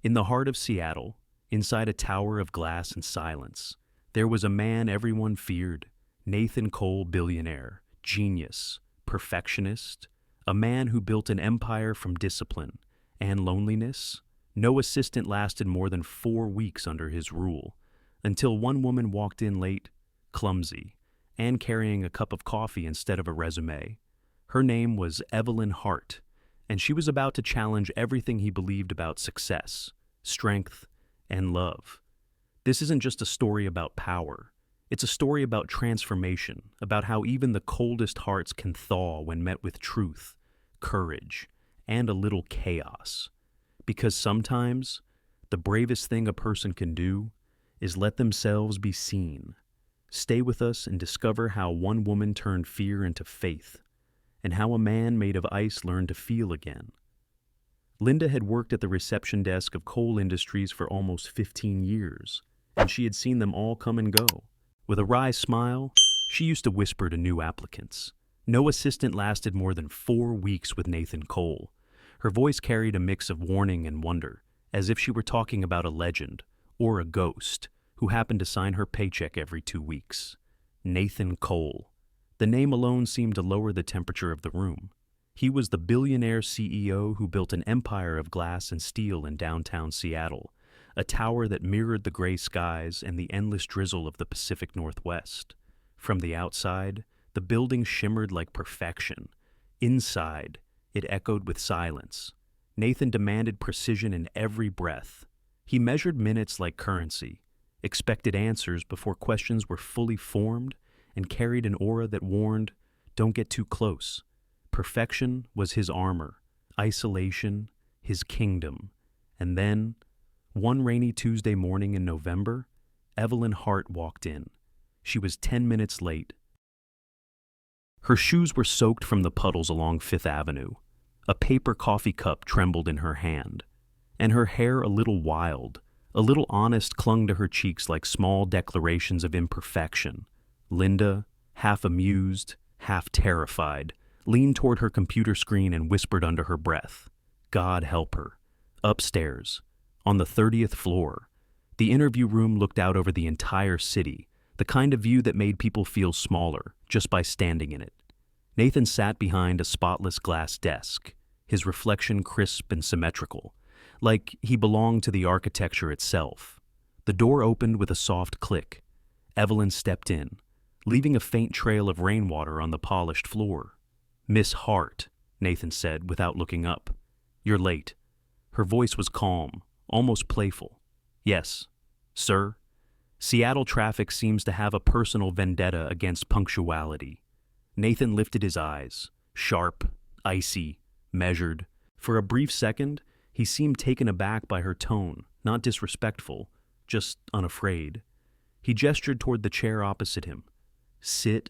In the heart of Seattle, inside a tower of glass and silence, there was a man everyone feared, Nathan Cole, billionaire, genius, perfectionist, a man who built an empire from discipline and loneliness. No assistant lasted more than 4 weeks under his rule, until one woman walked in late, clumsy, and carrying a cup of coffee instead of a resume. Her name was Evelyn Hart, and she was about to challenge everything he believed about success, strength, and love. This isn't just a story about power. It's a story about transformation, about how even the coldest hearts can thaw when met with truth, courage, and a little chaos. Because sometimes, the bravest thing a person can do is let themselves be seen. Stay with us and discover how one woman turned fear into faith, and how a man made of ice learned to feel again. Linda had worked at the reception desk of Cole Industries for almost 15 years, and she had seen them all come and go. With a wry smile, she used to whisper to new applicants. No assistant lasted more than 4 weeks with Nathan Cole. Her voice carried a mix of warning and wonder, as if she were talking about a legend, or a ghost, who happened to sign her paycheck every 2 weeks. Nathan Cole. The name alone seemed to lower the temperature of the room. He was the billionaire CEO who built an empire of glass and steel in downtown Seattle, a tower that mirrored the gray skies and the endless drizzle of the Pacific Northwest. From the outside, the building shimmered like perfection. Inside, it echoed with silence. Nathan demanded precision in every breath. He measured minutes like currency, expected answers before questions were fully formed, and carried an aura that warned, "Don't get too close." Perfection was his armor, isolation, his kingdom. And then, one rainy Tuesday morning in November, Evelyn Hart walked in. She was 10 minutes late. Her shoes were soaked from the puddles along Fifth Avenue. A paper coffee cup trembled in her hand, and her hair, a little wild, a little honest, clung to her cheeks like small declarations of imperfection. Linda, half amused, half terrified, leaned toward her computer screen and whispered under her breath, "God help her." Upstairs, on the 30th floor, the interview room looked out over the entire city, the kind of view that made people feel smaller just by standing in it. Nathan sat behind a spotless glass desk, his reflection crisp and symmetrical, like he belonged to the architecture itself. The door opened with a soft click. Evelyn stepped in, leaving a faint trail of rainwater on the polished floor. "Miss Hart," Nathan said without looking up. "You're late." Her voice was calm, almost playful. "Yes, sir." Seattle traffic seems to have a personal vendetta against punctuality. Nathan lifted his eyes, sharp, icy, measured. For a brief second, he seemed taken aback by her tone, not disrespectful, just unafraid. He gestured toward the chair opposite him. "Sit."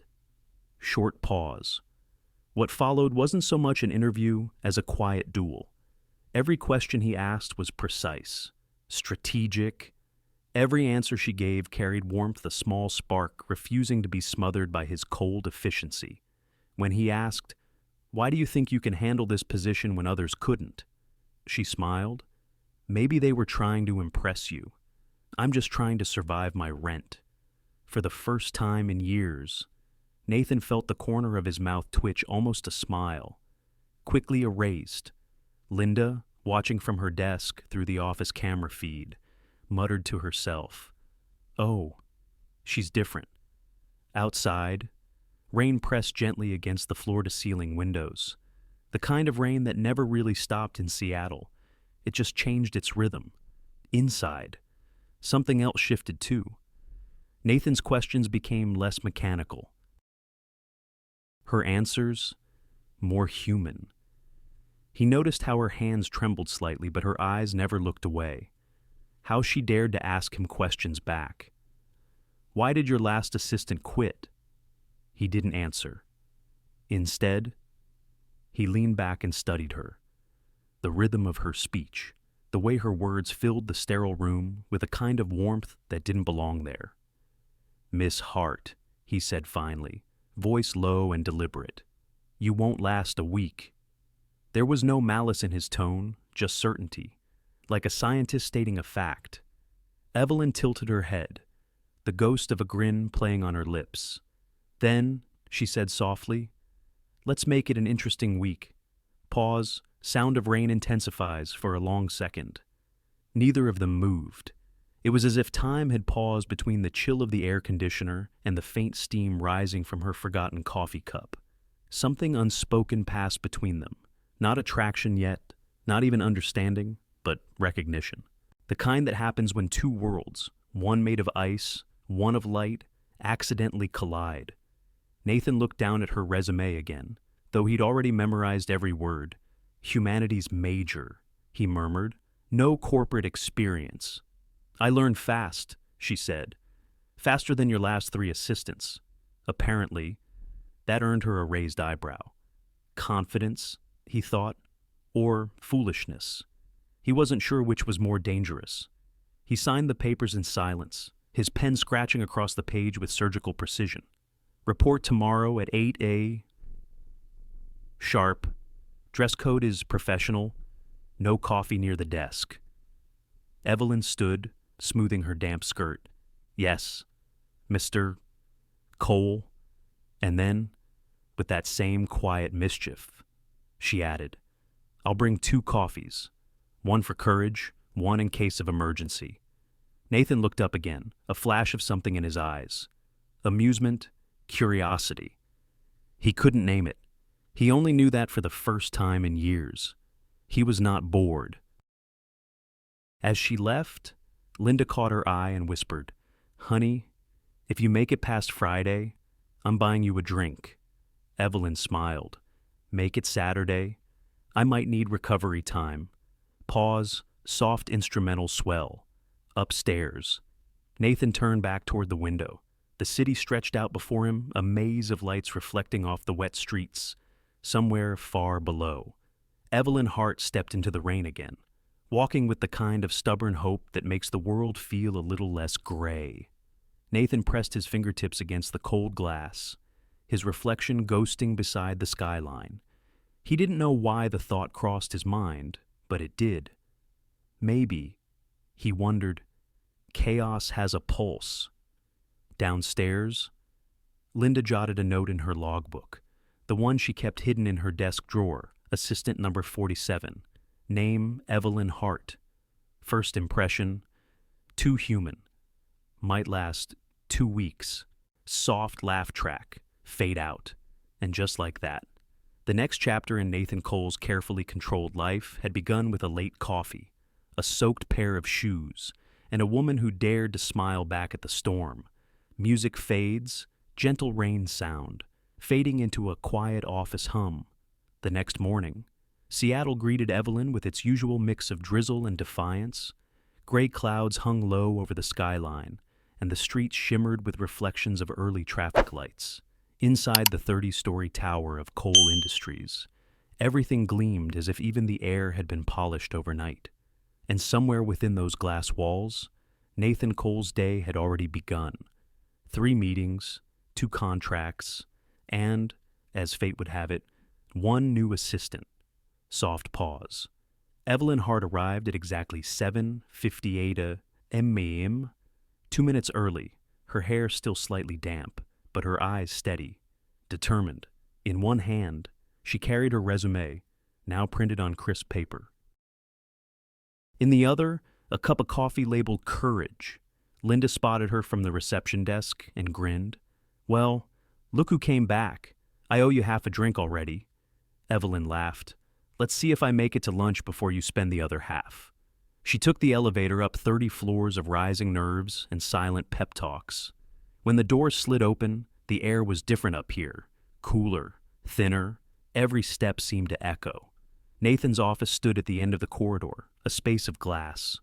Short pause. What followed wasn't so much an interview as a quiet duel. Every question he asked was precise, strategic. Every answer she gave carried warmth, a small spark refusing to be smothered by his cold efficiency. When he asked, "Why do you think you can handle this position when others couldn't?" she smiled. "Maybe they were trying to impress you. I'm just trying to survive my rent." For the first time in years, Nathan felt the corner of his mouth twitch, almost a smile. Quickly erased, Linda, watching from her desk through the office camera feed, muttered to herself, "Oh, she's different." Outside, rain pressed gently against the floor-to-ceiling windows. The kind of rain that never really stopped in Seattle. It just changed its rhythm. Inside, something else shifted too. Nathan's questions became less mechanical. Her answers, more human. He noticed how her hands trembled slightly, but her eyes never looked away. How she dared to ask him questions back. "Why did your last assistant quit?" He didn't answer. Instead, he leaned back and studied her. The rhythm of her speech, the way her words filled the sterile room with a kind of warmth that didn't belong there. "Miss Hart," he said finally, voice low and deliberate, "you won't last a week." There was no malice in his tone, just certainty. like a scientist stating a fact. Evelyn tilted her head, the ghost of a grin playing on her lips. Then, she said softly, "Let's make it an interesting week." Pause, sound of rain intensifies for a long second. Neither of them moved. It was as if time had paused between the chill of the air conditioner and the faint steam rising from her forgotten coffee cup. Something unspoken passed between them. Not attraction yet, not even understanding, but recognition. The kind that happens when two worlds, one made of ice, one of light, accidentally collide. Nathan looked down at her resume again, though he'd already memorized every word. "Humanities major," he murmured. "No corporate experience." "I learned fast," she said. "Faster than your last 3 assistants." Apparently, that earned her a raised eyebrow. Confidence, he thought, or foolishness. He wasn't sure which was more dangerous. He signed the papers in silence, his pen scratching across the page with surgical precision. "Report tomorrow at 8 sharp. Dress code is professional. No coffee near the desk." Evelyn stood, smoothing her damp skirt. "Yes, Mr. Cole." And then, with that same quiet mischief, she added, "I'll bring 2 coffees. One for courage, one in case of emergency." Nathan looked up again, a flash of something in his eyes. Amusement, curiosity. He couldn't name it. He only knew that for the first time in years. He was not bored. As she left, Linda caught her eye and whispered, "Honey, if you make it past Friday, I'm buying you a drink." Evelyn smiled. "Make it Saturday? I might need recovery time." Pause, soft instrumental swell. Upstairs. Nathan turned back toward the window. The city stretched out before him, a maze of lights reflecting off the wet streets, somewhere far below. Evelyn Hart stepped into the rain again, walking with the kind of stubborn hope that makes the world feel a little less gray. Nathan pressed his fingertips against the cold glass, his reflection ghosting beside the skyline. He didn't know why the thought crossed his mind, but it did. Maybe, he wondered, chaos has a pulse. Downstairs, Linda jotted a note in her logbook, the one she kept hidden in her desk drawer, assistant number 47. Name Evelyn Hart. First impression, too human. Might last 2 weeks. Soft laugh track, fade out. And just like that, the next chapter in Nathan Cole's carefully controlled life had begun with a late coffee, a soaked pair of shoes, and a woman who dared to smile back at the storm. Music fades, gentle rain sound, fading into a quiet office hum. The next morning, Seattle greeted Evelyn with its usual mix of drizzle and defiance. Gray clouds hung low over the skyline, and the streets shimmered with reflections of early traffic lights. Inside the 30-story tower of Cole Industries, everything gleamed as if even the air had been polished overnight. And somewhere within those glass walls, Nathan Cole's day had already begun. 3 meetings, 2 contracts, and, as fate would have it, 1 new assistant. Soft pause. Evelyn Hart arrived at exactly 7:58 a.m., 2 minutes early, her hair still slightly damp, but her eyes steady, determined. In one hand, she carried her resume, now printed on crisp paper. In the other, a cup of coffee labeled Courage. Linda spotted her from the reception desk and grinned. "Well, look who came back. I owe you half a drink already." Evelyn laughed. "Let's see if I make it to lunch before you spend the other half." She took the elevator up 30 floors of rising nerves and silent pep talks. When the doors slid open, the air was different up here. Cooler, thinner, every step seemed to echo. Nathan's office stood at the end of the corridor, a space of glass.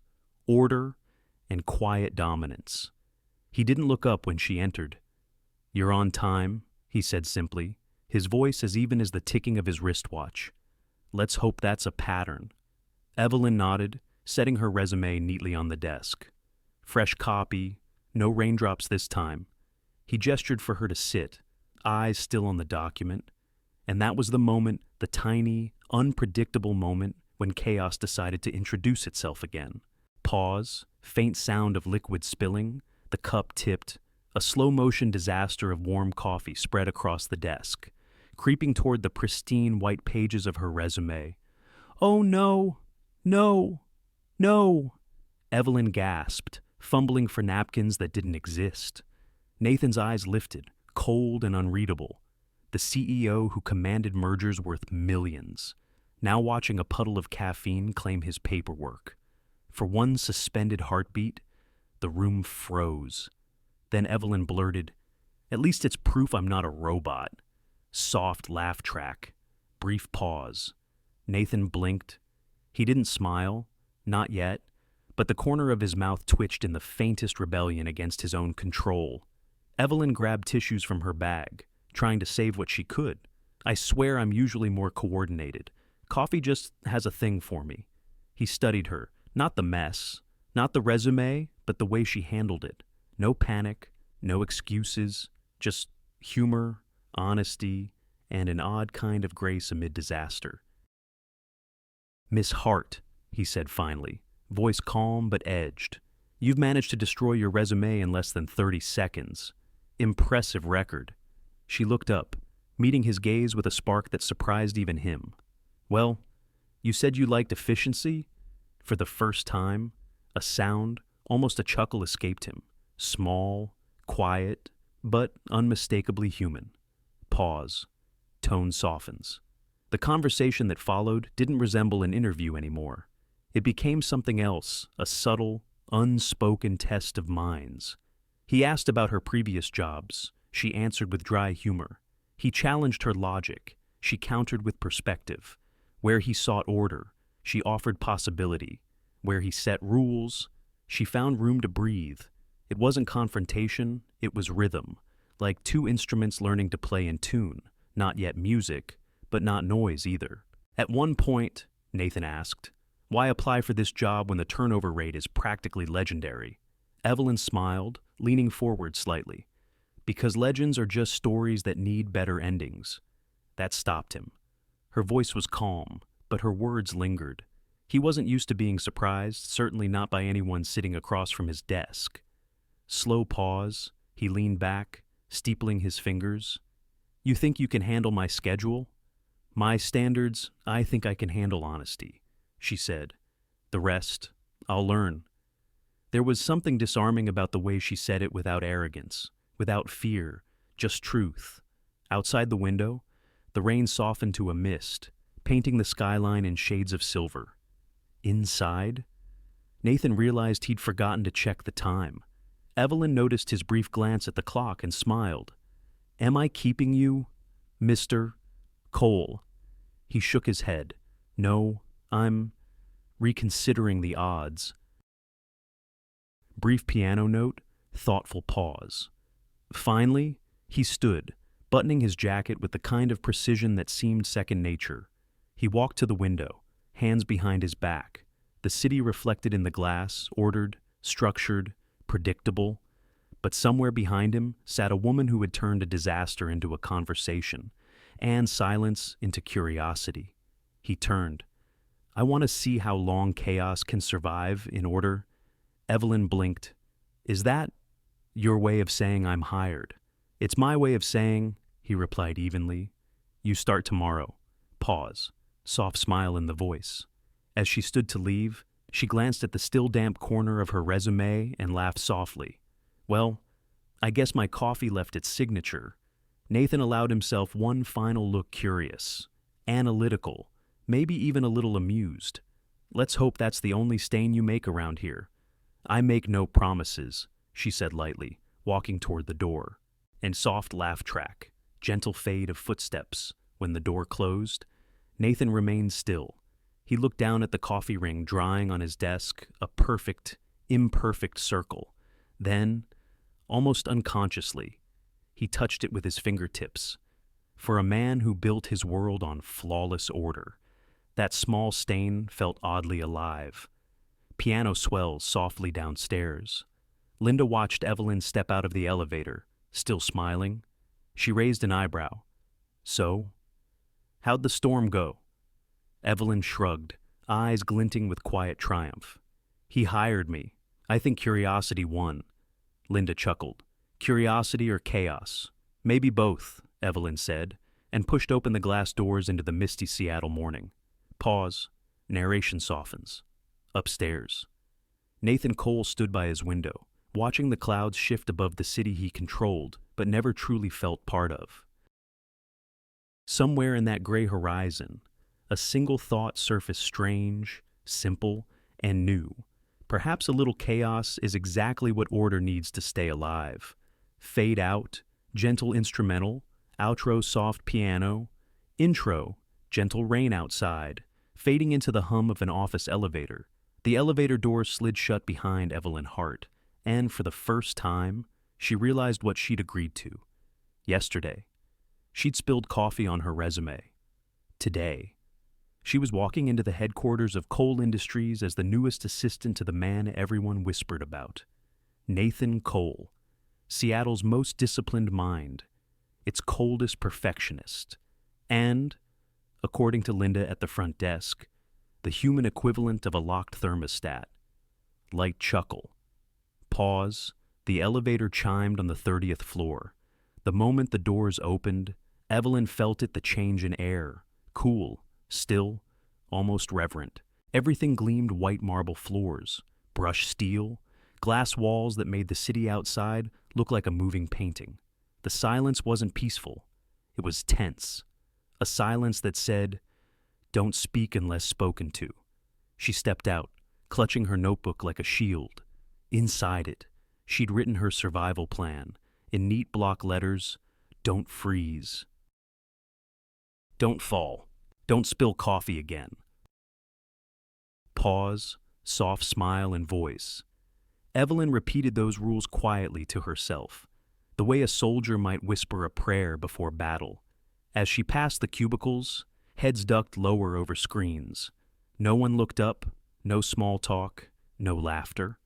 Order and quiet dominance. He didn't look up when she entered. "You're on time," he said simply, his voice as even as the ticking of his wristwatch. "Let's hope that's a pattern." Evelyn nodded, setting her resume neatly on the desk. Fresh copy, no raindrops this time. He gestured for her to sit, eyes still on the document. And that was the moment, the tiny, unpredictable moment, when chaos decided to introduce itself again. Pause, faint sound of liquid spilling, the cup tipped, a slow-motion disaster of warm coffee spread across the desk, creeping toward the pristine white pages of her resume. "Oh no! No! No!" Evelyn gasped, fumbling for napkins that didn't exist. Nathan's eyes lifted, cold and unreadable. The CEO who commanded mergers worth millions, now watching a puddle of caffeine claim his paperwork. For one suspended heartbeat, the room froze. Then Evelyn blurted, "At least it's proof I'm not a robot." Soft laugh track. Brief pause. Nathan blinked. He didn't smile, not yet, but the corner of his mouth twitched in the faintest rebellion against his own control. Evelyn grabbed tissues from her bag, trying to save what she could. "I swear I'm usually more coordinated. Coffee just has a thing for me." He studied her, not the mess, not the resume, but the way she handled it. No panic, no excuses, just humor, honesty, and an odd kind of grace amid disaster. "Miss Hart," he said finally, voice calm but edged, "you've managed to destroy your resume in less than 30 seconds. Impressive record." She looked up, meeting his gaze with a spark that surprised even him. "Well, you said you liked efficiency?" For the first time, a sound, almost a chuckle, escaped him. Small, quiet, but unmistakably human. Pause. Tone softens. The conversation that followed didn't resemble an interview anymore. It became something else, a subtle, unspoken test of minds. He asked about her previous jobs. She answered with dry humor. He challenged her logic. She countered with perspective. Where he sought order, she offered possibility. Where he set rules, she found room to breathe. It wasn't confrontation, it was rhythm, like two instruments learning to play in tune, not yet music, but not noise either. At one point, Nathan asked, "Why apply for this job when the turnover rate is practically legendary?" Evelyn smiled, leaning forward slightly. "Because legends are just stories that need better endings." That stopped him. Her voice was calm, but her words lingered. He wasn't used to being surprised, certainly not by anyone sitting across from his desk. Slow pause, he leaned back, steepling his fingers. "You think you can handle my schedule?" "My standards, I think I can handle honesty," she said. "The rest, I'll learn." There was something disarming about the way she said it, without arrogance, without fear, just truth. Outside the window, the rain softened to a mist, painting the skyline in shades of silver. Inside, Nathan realized he'd forgotten to check the time. Evelyn noticed his brief glance at the clock and smiled. "Am I keeping you, Mr. Cole?" He shook his head. "No, I'm reconsidering the odds." Brief piano note, thoughtful pause. Finally, he stood, buttoning his jacket with the kind of precision that seemed second nature. He walked to the window, hands behind his back. The city reflected in the glass, ordered, structured, predictable. But somewhere behind him sat a woman who had turned a disaster into a conversation, and silence into curiosity. He turned. "I want to see how long chaos can survive in order." Evelyn blinked. "Is that your way of saying I'm hired?" "It's my way of saying," he replied evenly, "you start tomorrow." Pause. Soft smile in the voice. As she stood to leave, she glanced at the still damp corner of her resume and laughed softly. "Well, I guess my coffee left its signature." Nathan allowed himself one final look, curious, analytical, maybe even a little amused. "Let's hope that's the only stain you make around here." "I make no promises," she said lightly, walking toward the door. And soft laugh track, gentle fade of footsteps. When the door closed, Nathan remained still. He looked down at the coffee ring drying on his desk, a perfect, imperfect circle. Then, almost unconsciously, he touched it with his fingertips. For a man who built his world on flawless order, that small stain felt oddly alive. Piano swells softly downstairs. Linda watched Evelyn step out of the elevator, still smiling. She raised an eyebrow. "So? How'd the storm go?" Evelyn shrugged, eyes glinting with quiet triumph. He hired me. I think curiosity won. Linda chuckled. Curiosity or chaos? Maybe both, Evelyn said, and pushed open the glass doors into the misty Seattle morning. Pause. Narration softens. Upstairs. Nathan Cole stood by his window, watching the clouds shift above the city he controlled but never truly felt part of. Somewhere in that gray horizon, a single thought surfaced, strange, simple, and new. Perhaps a little chaos is exactly what order needs to stay alive. Fade out, gentle instrumental, outro soft piano, intro, gentle rain outside, fading into the hum of an office elevator. The elevator doors slid shut behind Evelyn Hart, and for the first time, she realized what she'd agreed to. Yesterday, she'd spilled coffee on her resume. Today, she was walking into the headquarters of Cole Industries as the newest assistant to the man everyone whispered about. Nathan Cole, Seattle's most disciplined mind, its coldest perfectionist, and, according to Linda at the front desk, the human equivalent of a locked thermostat. Light chuckle. Pause. The elevator chimed on the 30th floor. The moment the doors opened, Evelyn felt it, the change in air. Cool, still, almost reverent. Everything gleamed white marble floors, brushed steel, glass walls that made the city outside look like a moving painting. The silence wasn't peaceful. It was tense. A silence that said, "Don't speak unless spoken to." She stepped out, clutching her notebook like a shield. Inside it, she'd written her survival plan. In neat block letters, "Don't freeze. Don't fall. Don't spill coffee again." Pause, soft smile and voice. Evelyn repeated those rules quietly to herself, the way a soldier might whisper a prayer before battle. As she passed the cubicles, heads ducked lower over screens. No one looked up, no small talk, no laughter.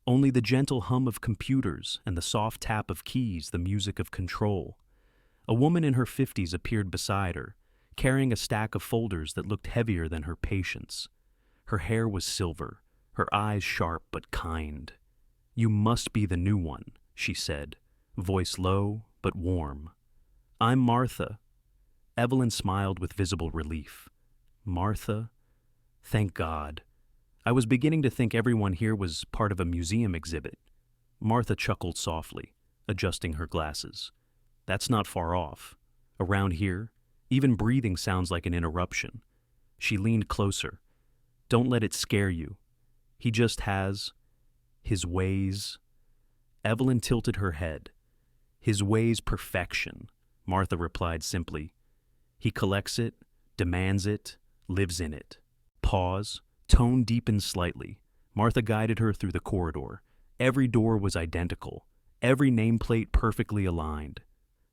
Only the gentle hum of computers and the soft tap of keys, the music of control. A woman in her 50s appeared beside her, carrying a stack of folders that looked heavier than her patience. Her hair was silver, her eyes sharp but kind. "You must be the new one," she said, voice low but warm. "I'm Martha." Evelyn smiled with visible relief. Martha? Thank God. I was beginning to think everyone here was part of a museum exhibit. Martha chuckled softly, adjusting her glasses. That's not far off. Around here, even breathing sounds like an interruption. She leaned closer. Don't let it scare you. He just has his ways. Evelyn tilted her head. His ways perfection, Martha replied simply. He collects it, demands it, lives in it. Pause. Tone deepened slightly. Martha guided her through the corridor. Every door was identical, every nameplate perfectly aligned.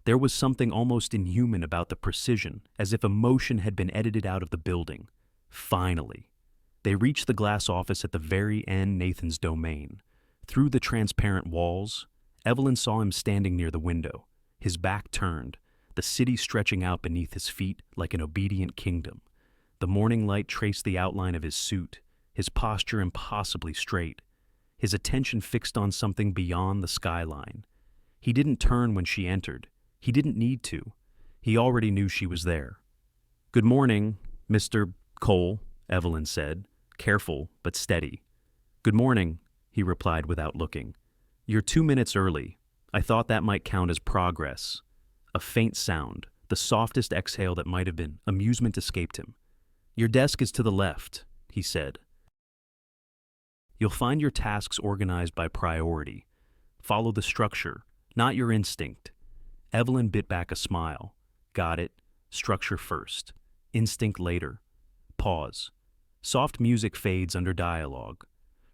There was something almost inhuman about the precision, as if emotion had been edited out of the building. Finally. They reached the glass office at the very end, Nathan's domain. Through the transparent walls, Evelyn saw him standing near the window, his back turned, the city stretching out beneath his feet like an obedient kingdom. The morning light traced the outline of his suit, his posture impossibly straight, his attention fixed on something beyond the skyline. He didn't turn when she entered. He didn't need to. He already knew she was there. "Good morning, Mr. Cole," Evelyn said, careful but steady. "Good morning," he replied without looking. "You're 2 minutes early. I thought that might count as progress." A faint sound, the softest exhale that might have been amusement, escaped him. "Your desk is to the left," he said. "You'll find your tasks organized by priority. Follow the structure, not your instinct." Evelyn bit back a smile. Got it. Structure first. Instinct later. Pause. Soft music fades under dialogue.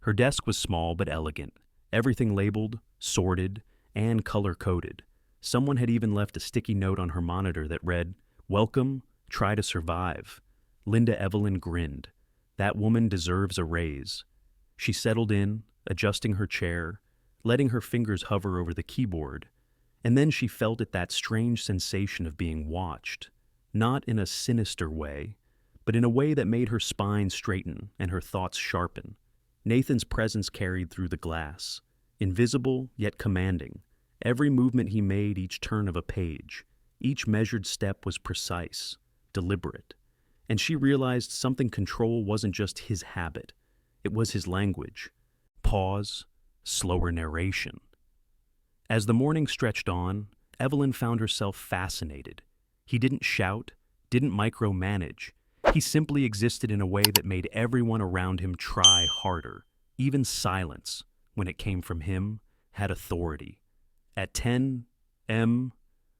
Her desk was small but elegant. Everything labeled, sorted, and color-coded. Someone had even left a sticky note on her monitor that read, "Welcome, try to survive." Linda Evelyn grinned. That woman deserves a raise. She settled in, adjusting her chair, letting her fingers hover over the keyboard, and then she felt that strange sensation of being watched, not in a sinister way, but in a way that made her spine straighten and her thoughts sharpen. Nathan's presence carried through the glass, invisible yet commanding. Every movement he made, each turn of a page, each measured step was precise, deliberate. And she realized something control wasn't just his habit, it was his language. Pause, slower narration. As the morning stretched on, Evelyn found herself fascinated. He didn't shout, didn't micromanage. He simply existed in a way that made everyone around him try harder. Even silence, when it came from him, had authority. At 10 m,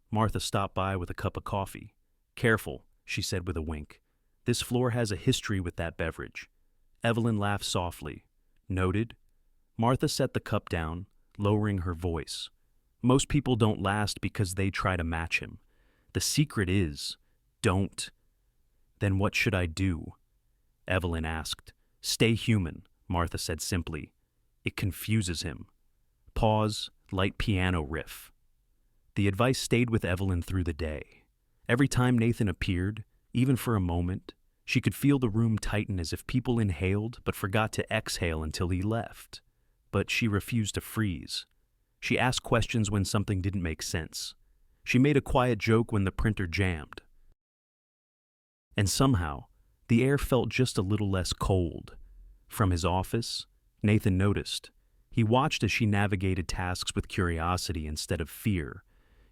Martha stopped by with a cup of coffee. "Careful," she said with a wink. "This floor has a history with that beverage." Evelyn laughed softly. "Noted." Martha set the cup down, lowering her voice. "Most people don't last because they try to match him. The secret is, don't." "Then what should I do?" Evelyn asked. "Stay human," Martha said simply. "It confuses him." Pause, light piano riff. The advice stayed with Evelyn through the day. Every time Nathan appeared, even for a moment, she could feel the room tighten as if people inhaled but forgot to exhale until he left. But she refused to freeze. She asked questions when something didn't make sense. She made a quiet joke when the printer jammed. And somehow, the air felt just a little less cold. From his office, Nathan noticed. He watched as she navigated tasks with curiosity instead of fear,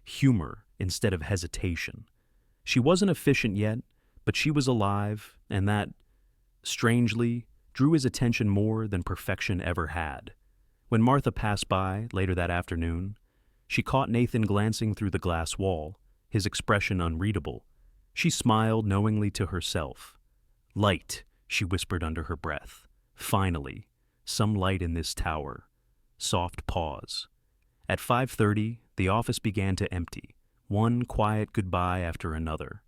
humor instead of hesitation. She wasn't efficient yet, but she was alive, and that, strangely, drew his attention more than perfection ever had. When Martha passed by later that afternoon, she caught Nathan glancing through the glass wall, his expression unreadable. She smiled knowingly to herself. "Light," she whispered under her breath. "Finally, some light in this tower." Soft pause. At 5:30, the office began to empty, one quiet goodbye after another.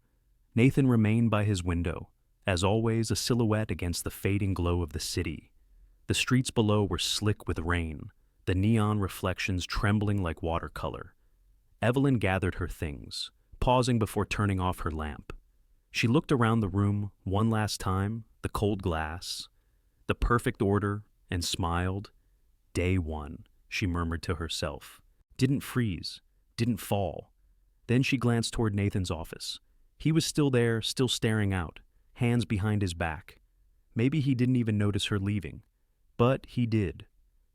Nathan remained by his window, as always a silhouette against the fading glow of the city. The streets below were slick with rain, the neon reflections trembling like watercolor. Evelyn gathered her things, pausing before turning off her lamp. She looked around the room one last time, the cold glass, the perfect order, and smiled. "Day one," she murmured to herself. Didn't freeze, didn't fall. Then she glanced toward Nathan's office. He was still there, still staring out, hands behind his back. Maybe he didn't even notice her leaving. But he did.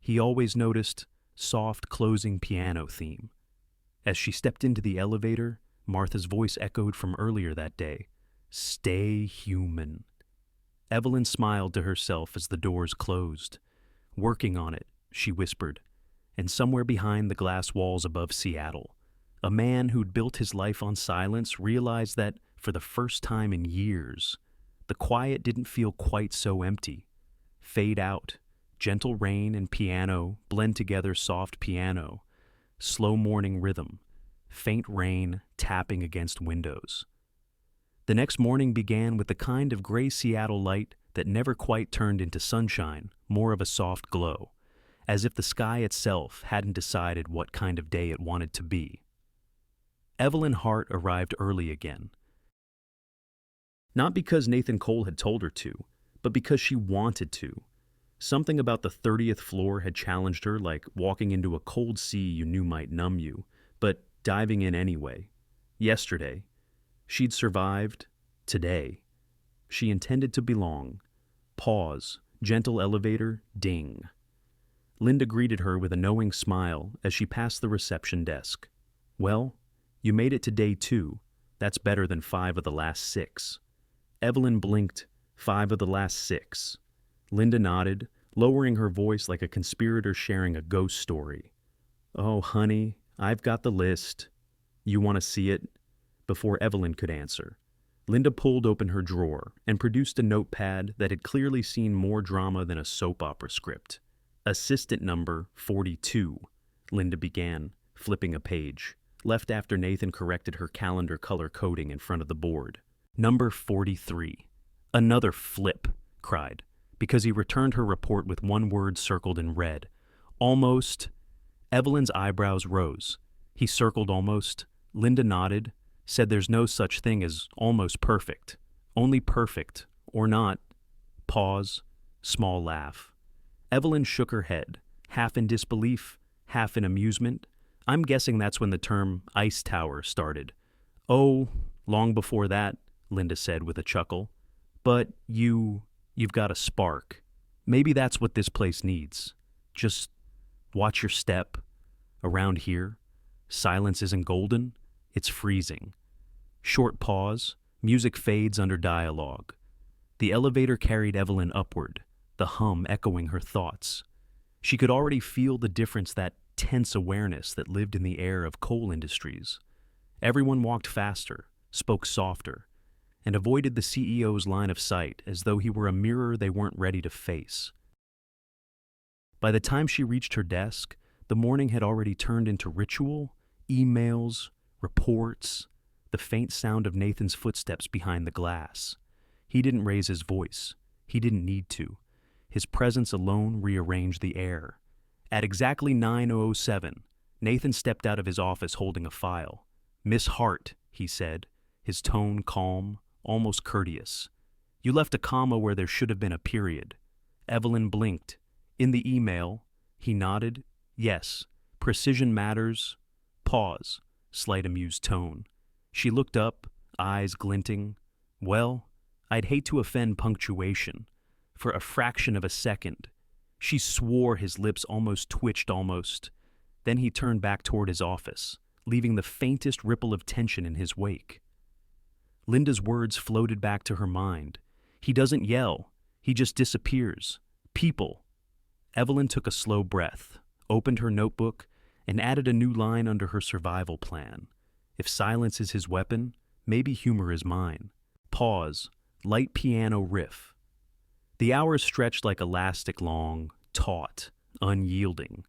He always noticed soft closing piano theme. As she stepped into the elevator, Martha's voice echoed from earlier that day. "Stay human." Evelyn smiled to herself as the doors closed. "Working on it," she whispered. And somewhere behind the glass walls above Seattle, a man who'd built his life on silence realized that, for the first time in years, the quiet didn't feel quite so empty. Fade out, gentle rain and piano blend together, soft piano, slow morning rhythm, faint rain tapping against windows. The next morning began with the kind of gray Seattle light that never quite turned into sunshine, more of a soft glow, as if the sky itself hadn't decided what kind of day it wanted to be. Evelyn Hart arrived early again. Not because Nathan Cole had told her to, but because she wanted to. Something about the 30th floor had challenged her, like walking into a cold sea you knew might numb you, but diving in anyway. Yesterday, she'd survived. Today, she intended to belong. Pause, gentle elevator, ding. Linda greeted her with a knowing smile as she passed the reception desk. "Well, you made it to day 2. That's better than 5 of the last 6. Evelyn blinked. 5 of the last 6. Linda nodded, lowering her voice like a conspirator sharing a ghost story. "Oh, honey, I've got the list. You want to see it?" Before Evelyn could answer, Linda pulled open her drawer and produced a notepad that had clearly seen more drama than a soap opera script. "Assistant number 42, Linda began, flipping a page, left after Nathan corrected her calendar color coding in front of the board. "Number 43. "Another flip," cried, because he returned her report with one word circled in red. "Almost." Evelyn's eyebrows rose. He circled almost. Linda nodded, said there's no such thing as almost perfect, Only perfect, or not. Pause, small laugh. Evelyn shook her head, half in disbelief, half in amusement. I'm guessing that's when the term ice tower started. Oh, long before that, Linda said with a chuckle. But you've got a spark. Maybe that's what this place needs. Just watch your step. Around here, silence isn't golden, it's freezing. Short pause, music fades under dialogue. The elevator carried Evelyn upward, the hum echoing her thoughts. She could already feel the difference, that tense awareness that lived in the air of coal industries. Everyone walked faster, spoke softer, and avoided the CEO's line of sight as though he were a mirror they weren't ready to face. By the time she reached her desk, the morning had already turned into ritual, emails, reports, the faint sound of Nathan's footsteps behind the glass. He didn't raise his voice. He didn't need to. His presence alone rearranged the air. At exactly 9:07, Nathan stepped out of his office holding a file. "Miss Hart," he said, his tone calm, almost courteous. "You left a comma where there should have been a period." Evelyn blinked. "In the email?" He nodded. "Yes. Precision matters." Pause. Slight amused tone. She looked up, eyes glinting. "Well, I'd hate to offend punctuation. For a fraction of a second." She swore. His lips almost twitched. Then he turned back toward his office, leaving the faintest ripple of tension in his wake. Linda's words floated back to her mind. "He doesn't yell. He just disappears. People." Evelyn took a slow breath, opened her notebook, and added a new line under her survival plan. If silence is his weapon, maybe humor is mine. Pause. Light piano riff. The hours stretched like elastic long, taut, unyielding.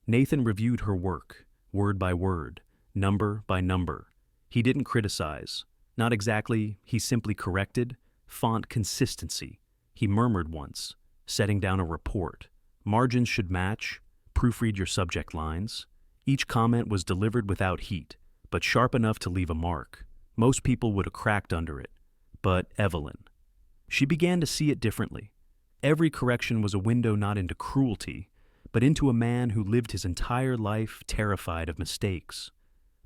Nathan reviewed her work, word by word, number by number. He didn't criticize. Not exactly, he simply corrected. Font consistency. He murmured once, setting down a report. Margins should match. Proofread your subject lines. Each comment was delivered without heat, but sharp enough to leave a mark. Most people would have cracked under it. But Evelyn. She began to see it differently. Every correction was a window not into cruelty, but into a man who lived his entire life terrified of mistakes.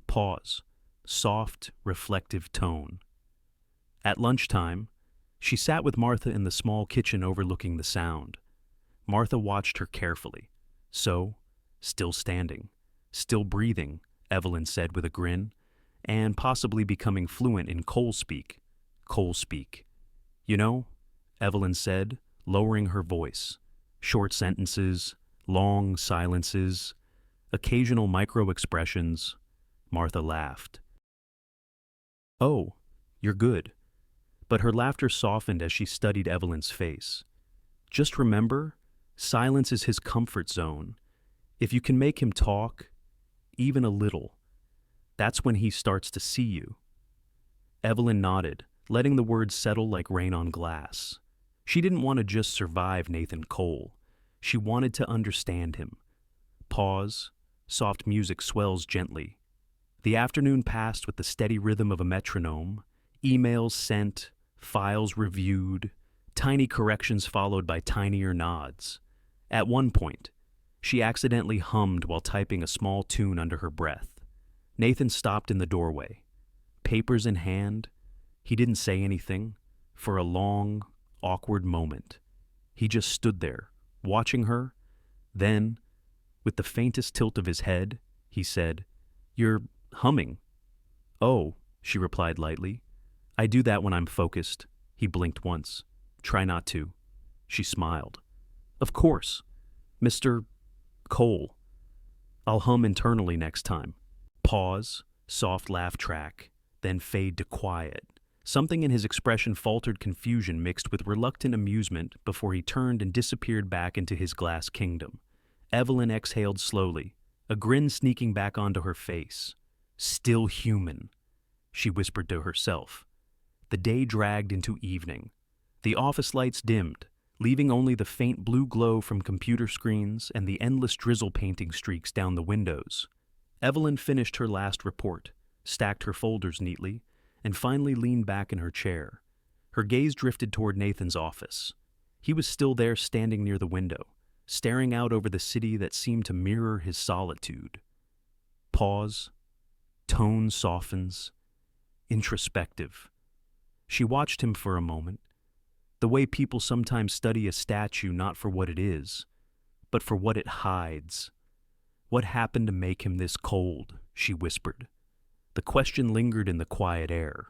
Pause. Soft, reflective tone. At lunchtime, she sat with Martha in the small kitchen overlooking the Sound. Martha watched her carefully. So, still standing, still breathing, Evelyn said with a grin, and possibly becoming fluent in coal speak. Coal speak. "You know," Evelyn said, lowering her voice. Short sentences, long silences, occasional micro-expressions. Martha laughed. "Oh, you're good." But her laughter softened as she studied Evelyn's face. "Just remember, silence is his comfort zone. If you can make him talk, even a little, that's when he starts to see you." Evelyn nodded, letting the words settle like rain on glass. She didn't want to just survive Nathan Cole. She wanted to understand him. Pause. Soft music swells gently. The afternoon passed with the steady rhythm of a metronome. Emails sent, files reviewed, tiny corrections followed by tinier nods. At one point, she accidentally hummed while typing a small tune under her breath. Nathan stopped in the doorway. Papers in hand, he didn't say anything. For a long, awkward moment, he just stood there, watching her. Then, with the faintest tilt of his head, he said, "You're humming." "Oh," she replied lightly. "I do that when I'm focused." He blinked once. "Try not to." She smiled. "Of course, Mr. Cole. I'll hum internally next time." Pause, soft laugh track, then fade to quiet. Something in his expression faltered confusion mixed with reluctant amusement before he turned and disappeared back into his glass kingdom. Evelyn exhaled slowly, a grin sneaking back onto her face. "Still human," she whispered to herself. The day dragged into evening. The office lights dimmed, leaving only the faint blue glow from computer screens and the endless drizzle painting streaks down the windows. Evelyn finished her last report, stacked her folders neatly, and finally leaned back in her chair. Her gaze drifted toward Nathan's office. He was still there standing near the window, staring out over the city that seemed to mirror his solitude. Pause. Tone softens. Introspective. She watched him for a moment, the way people sometimes study a statue not for what it is, but for what it hides. What happened to make him this cold? She whispered. The question lingered in the quiet air,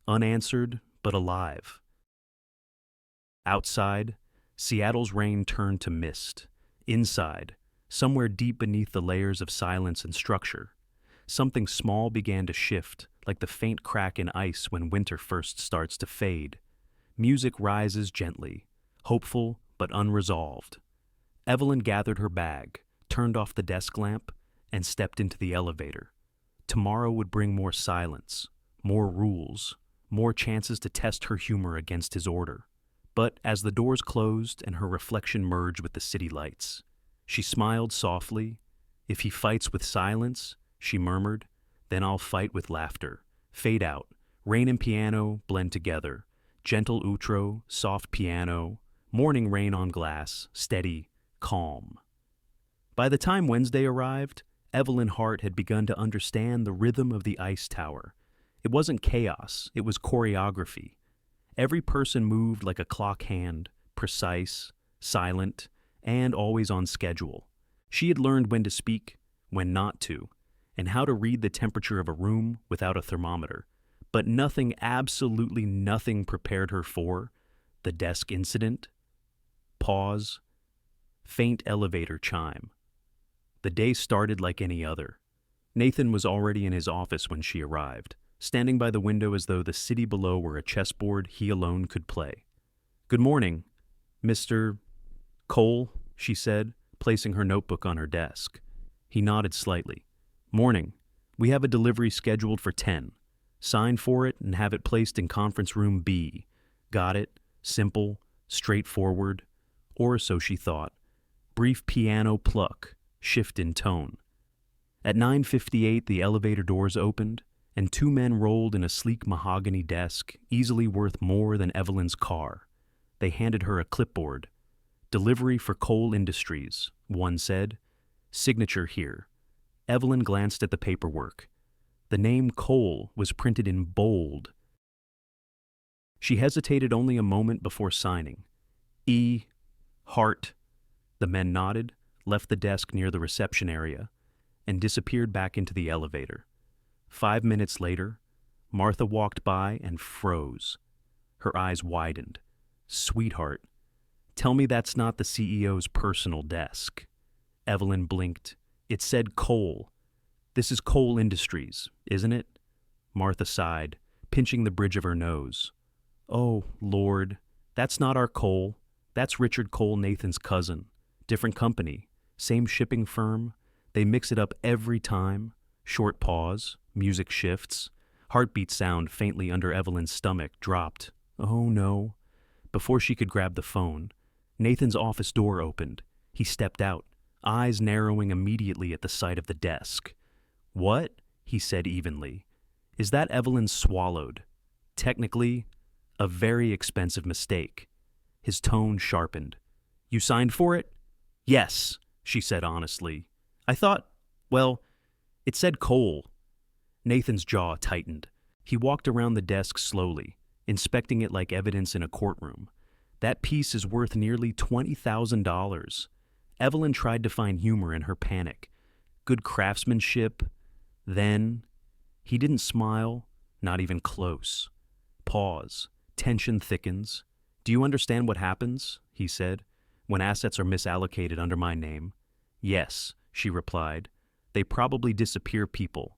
unanswered but alive. Outside, Seattle's rain turned to mist. Inside, somewhere deep beneath the layers of silence and structure, something small began to shift, like the faint crack in ice when winter first starts to fade. Music rises gently, hopeful but unresolved. Evelyn gathered her bag, turned off the desk lamp, and stepped into the elevator. Tomorrow would bring more silence, more rules, more chances to test her humor against his order. But as the doors closed and her reflection merged with the city lights, she smiled softly. If he fights with silence, she murmured, then I'll fight with laughter. Fade out. Rain and piano blend together. Gentle outro, soft piano, morning rain on glass, steady, calm. By the time Wednesday arrived, Evelyn Hart had begun to understand the rhythm of the ice tower. It wasn't chaos, it was choreography. Every person moved like a clock hand, precise, silent, and always on schedule. She had learned when to speak, when not to, and how to read the temperature of a room without a thermometer. But nothing, absolutely nothing prepared her for the desk incident. Pause. Faint elevator chime. The day started like any other. Nathan was already in his office when she arrived, standing by the window as though the city below were a chessboard he alone could play. Good morning, Mr. Cole, she said, placing her notebook on her desk. He nodded slightly. Morning. We have a delivery scheduled for 10. Sign for it and have it placed in conference room B. Got it? Simple, straightforward. Or so she thought. Brief piano pluck, shift in tone. At 9:58, the elevator doors opened, and two men rolled in a sleek mahogany desk, easily worth more than Evelyn's car. They handed her a clipboard. Delivery for Cole Industries, one said. Signature here. Evelyn glanced at the paperwork. The name Cole was printed in bold. She hesitated only a moment before signing. E. Hart. The men nodded, left the desk near the reception area, and disappeared back into the elevator. 5 minutes later, Martha walked by and froze. Her eyes widened. Sweetheart, tell me that's not the CEO's personal desk. Evelyn blinked. It said Cole. This is Cole Industries, isn't it? Martha sighed, pinching the bridge of her nose. Oh, Lord, that's not our Cole. That's Richard Cole, Nathan's cousin. Different company, same shipping firm. They mix it up every time. Short pause, music shifts. Heartbeat sound faintly under Evelyn's stomach dropped. Oh, no. Before she could grab the phone, Nathan's office door opened. He stepped out, eyes narrowing immediately at the sight of the desk. What? He said evenly. Is that Evelyn swallowed? Technically, a very expensive mistake. His tone sharpened. You signed for it? Yes, she said honestly. I thought, well, it said Cole. Nathan's jaw tightened. He walked around the desk slowly, inspecting it like evidence in a courtroom. That piece is worth nearly $20,000. Evelyn tried to find humor in her panic. Good craftsmanship. Then, he didn't smile, not even close. Pause. Tension thickens. Do you understand what happens? He said. When assets are misallocated under my name. Yes, she replied. They probably disappear people.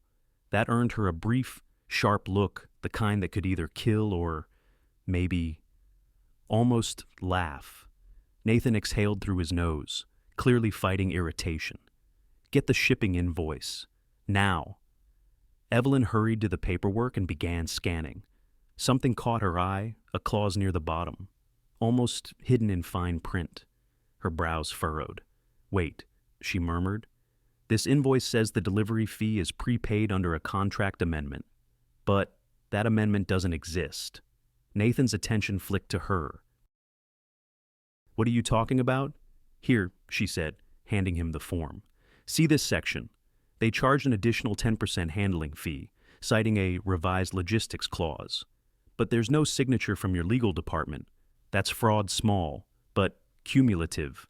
That earned her a brief, sharp look, the kind that could either kill or, maybe, almost laugh. Nathan exhaled through his nose, clearly fighting irritation. Get the shipping invoice. Now. Evelyn hurried to the paperwork and began scanning. Something caught her eye, a clause near the bottom, almost hidden in fine print. Her brows furrowed. Wait, she murmured. This invoice says the delivery fee is prepaid under a contract amendment. But that amendment doesn't exist. Nathan's attention flicked to her. "What are you talking about?" "Here," she said, handing him the form. "See this section. They charged an additional 10% handling fee, citing a revised logistics clause. But there's no signature from your legal department. That's fraud small, but cumulative."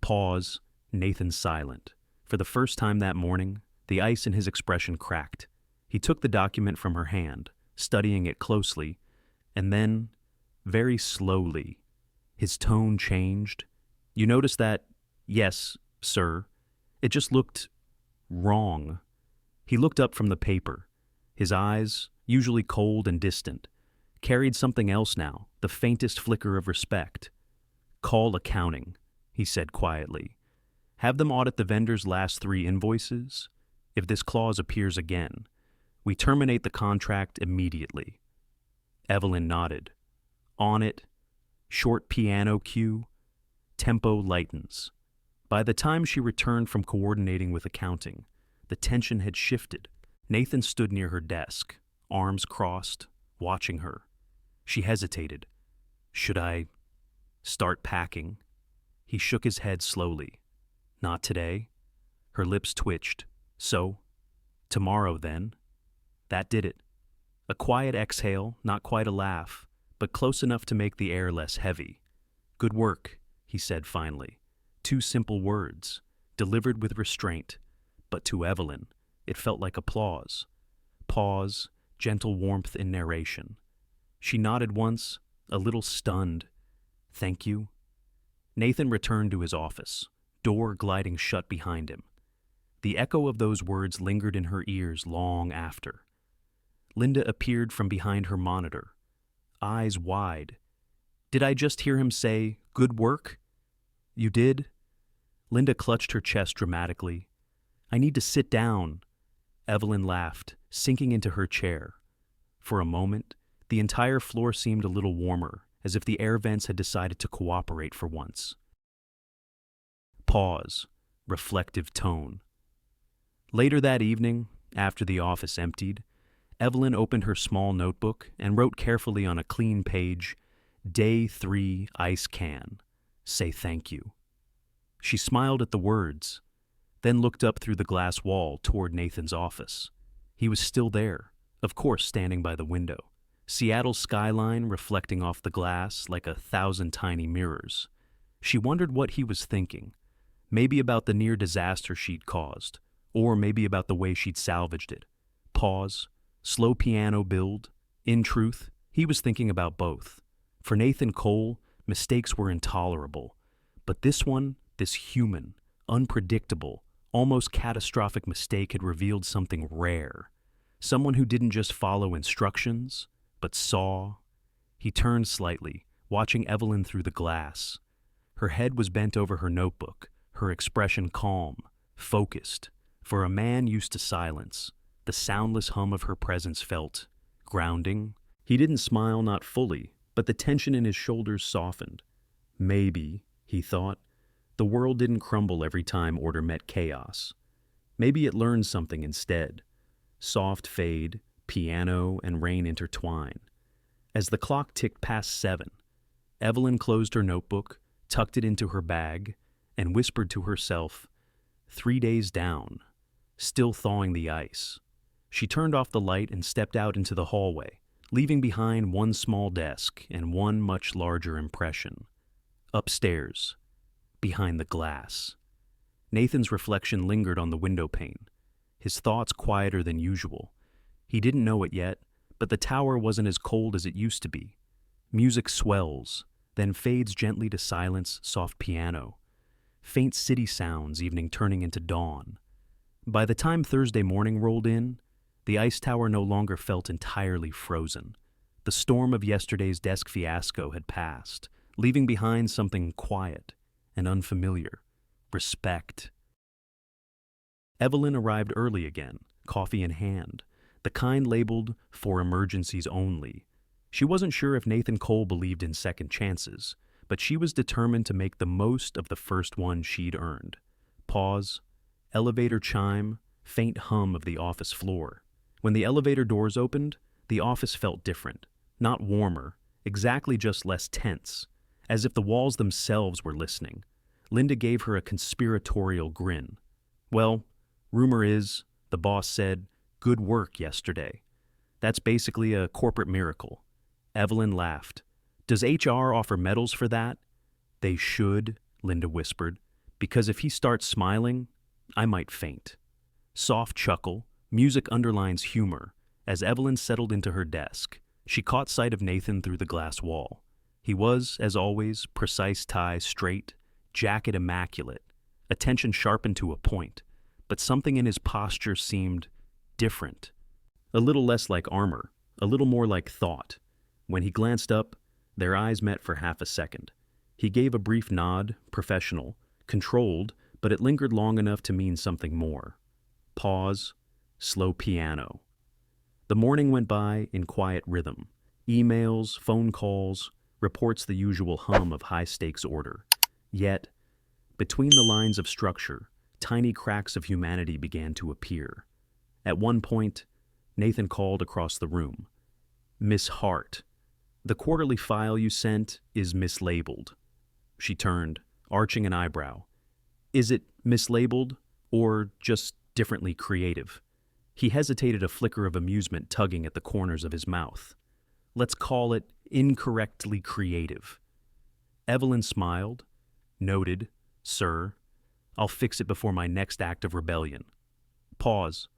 Pause. Nathan silent. For the first time that morning, the ice in his expression cracked. He took the document from her hand, studying it closely, and then, very slowly, his tone changed. "You notice that?" "Yes, sir." "It just looked wrong." He looked up from the paper. His eyes, usually cold and distant, carried something else now, the faintest flicker of respect. "Call accounting," he said quietly. "Have them audit the vendor's last 3 invoices. If this clause appears again, we terminate the contract immediately." Evelyn nodded. On it, short piano cue, tempo lightens. By the time she returned from coordinating with accounting, the tension had shifted. Nathan stood near her desk, arms crossed, watching her. She hesitated. "Should I start packing?" He shook his head slowly. "Not today." Her lips twitched. "So, tomorrow then?" That did it. A quiet exhale, not quite a laugh, but close enough to make the air less heavy. "Good work," he said finally. 2 simple words, delivered with restraint, but to Evelyn, it felt like applause. Pause, gentle warmth in narration. She nodded once, a little stunned. "Thank you." Nathan returned to his office, door gliding shut behind him. The echo of those words lingered in her ears long after. Linda appeared from behind her monitor, eyes wide. "Did I just hear him say, 'Good work'?" "You did?" Linda clutched her chest dramatically. "I need to sit down." Evelyn laughed, sinking into her chair. For a moment, the entire floor seemed a little warmer, as if the air vents had decided to cooperate for once. Pause, reflective tone. Later that evening, after the office emptied, Evelyn opened her small notebook and wrote carefully on a clean page, "Day 3 ice can. Say thank you." She smiled at the words, then looked up through the glass wall toward Nathan's office. He was still there, of course standing by the window, Seattle's skyline reflecting off the glass like 1,000 tiny mirrors. She wondered what he was thinking, maybe about the near disaster she'd caused, or maybe about the way she'd salvaged it. Pause, slow piano build. In truth, he was thinking about both. For Nathan Cole, mistakes were intolerable, but this one, this human, unpredictable, almost catastrophic mistake had revealed something rare. Someone who didn't just follow instructions, but saw. He turned slightly, watching Evelyn through the glass. Her head was bent over her notebook, her expression calm, focused. For a man used to silence, the soundless hum of her presence felt grounding. He didn't smile, not fully, but the tension in his shoulders softened. Maybe, he thought, the world didn't crumble every time order met chaos. Maybe it learned something instead. Soft fade, piano, and rain intertwine. As the clock ticked past 7, Evelyn closed her notebook, tucked it into her bag, and whispered to herself, 3 days down, still thawing the ice. She turned off the light and stepped out into the hallway, leaving behind one small desk and one much larger impression. Upstairs, behind the glass. Nathan's reflection lingered on the window pane, his thoughts quieter than usual. He didn't know it yet, but the tower wasn't as cold as it used to be. Music swells, then fades gently to silence, soft piano. Faint city sounds, evening turning into dawn. By the time Thursday morning rolled in, the ice tower no longer felt entirely frozen. The storm of yesterday's desk fiasco had passed, leaving behind something quiet and unfamiliar. Respect. Evelyn arrived early again, coffee in hand, the kind labeled "for emergencies only." She wasn't sure if Nathan Cole believed in second chances, but she was determined to make the most of the first one she'd earned. Pause, elevator chime, faint hum of the office floor. When the elevator doors opened, the office felt different, not warmer, Exactly, just less tense, as if the walls themselves were listening. Linda gave her a conspiratorial grin. Well, rumor is, the boss said, good work yesterday. That's basically a corporate miracle. Evelyn laughed. Does HR offer medals for that? They should, Linda whispered, because if he starts smiling, I might faint. Soft chuckle, music underlines humor. As Evelyn settled into her desk, she caught sight of Nathan through the glass wall. He was, as always, precise tie straight, jacket immaculate, attention sharpened to a point, but something in his posture seemed different. A little less like armor, a little more like thought. When he glanced up, their eyes met for half a second. He gave a brief nod, professional, controlled, but it lingered long enough to mean something more. Pause, slow piano. The morning went by in quiet rhythm. Emails, phone calls, reports, the usual hum of high-stakes order. Yet, between the lines of structure, tiny cracks of humanity began to appear. At one point, Nathan called across the room. Miss Hart, the quarterly file you sent is mislabeled. She turned, arching an eyebrow. Is it mislabeled or just differently creative? He hesitated, a flicker of amusement tugging at the corners of his mouth. Let's call it incorrectly creative. Evelyn smiled, noted, sir. I'll fix it before my next act of rebellion. Pause.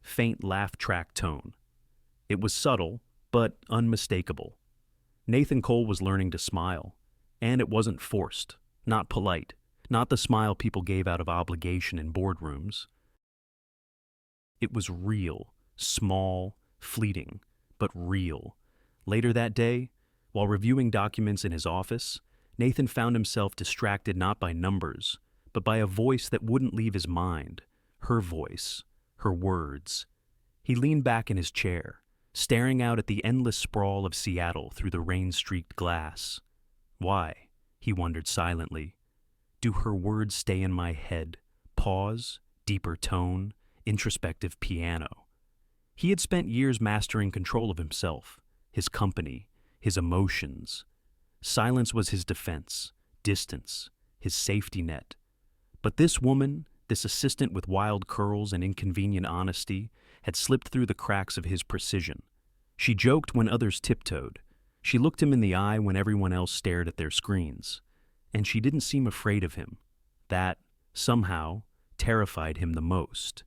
Faint laugh track tone. It was subtle, but unmistakable. Nathan Cole was learning to smile, and it wasn't forced, not polite, not the smile people gave out of obligation in boardrooms. It was real, small, fleeting, but real. Later that day, while reviewing documents in his office, Nathan found himself distracted not by numbers, but by a voice that wouldn't leave his mind. Her voice, her words. He leaned back in his chair, staring out at the endless sprawl of Seattle through the rain-streaked glass. Why, he wondered silently, do her words stay in my head? Pause, deeper tone, introspective piano. He had spent years mastering control of himself, his company, his emotions. Silence was his defense, distance, his safety net. But this woman, this assistant with wild curls and inconvenient honesty, had slipped through the cracks of his precision. She joked when others tiptoed. She looked him in the eye when everyone else stared at their screens. And she didn't seem afraid of him. That, somehow, terrified him the most.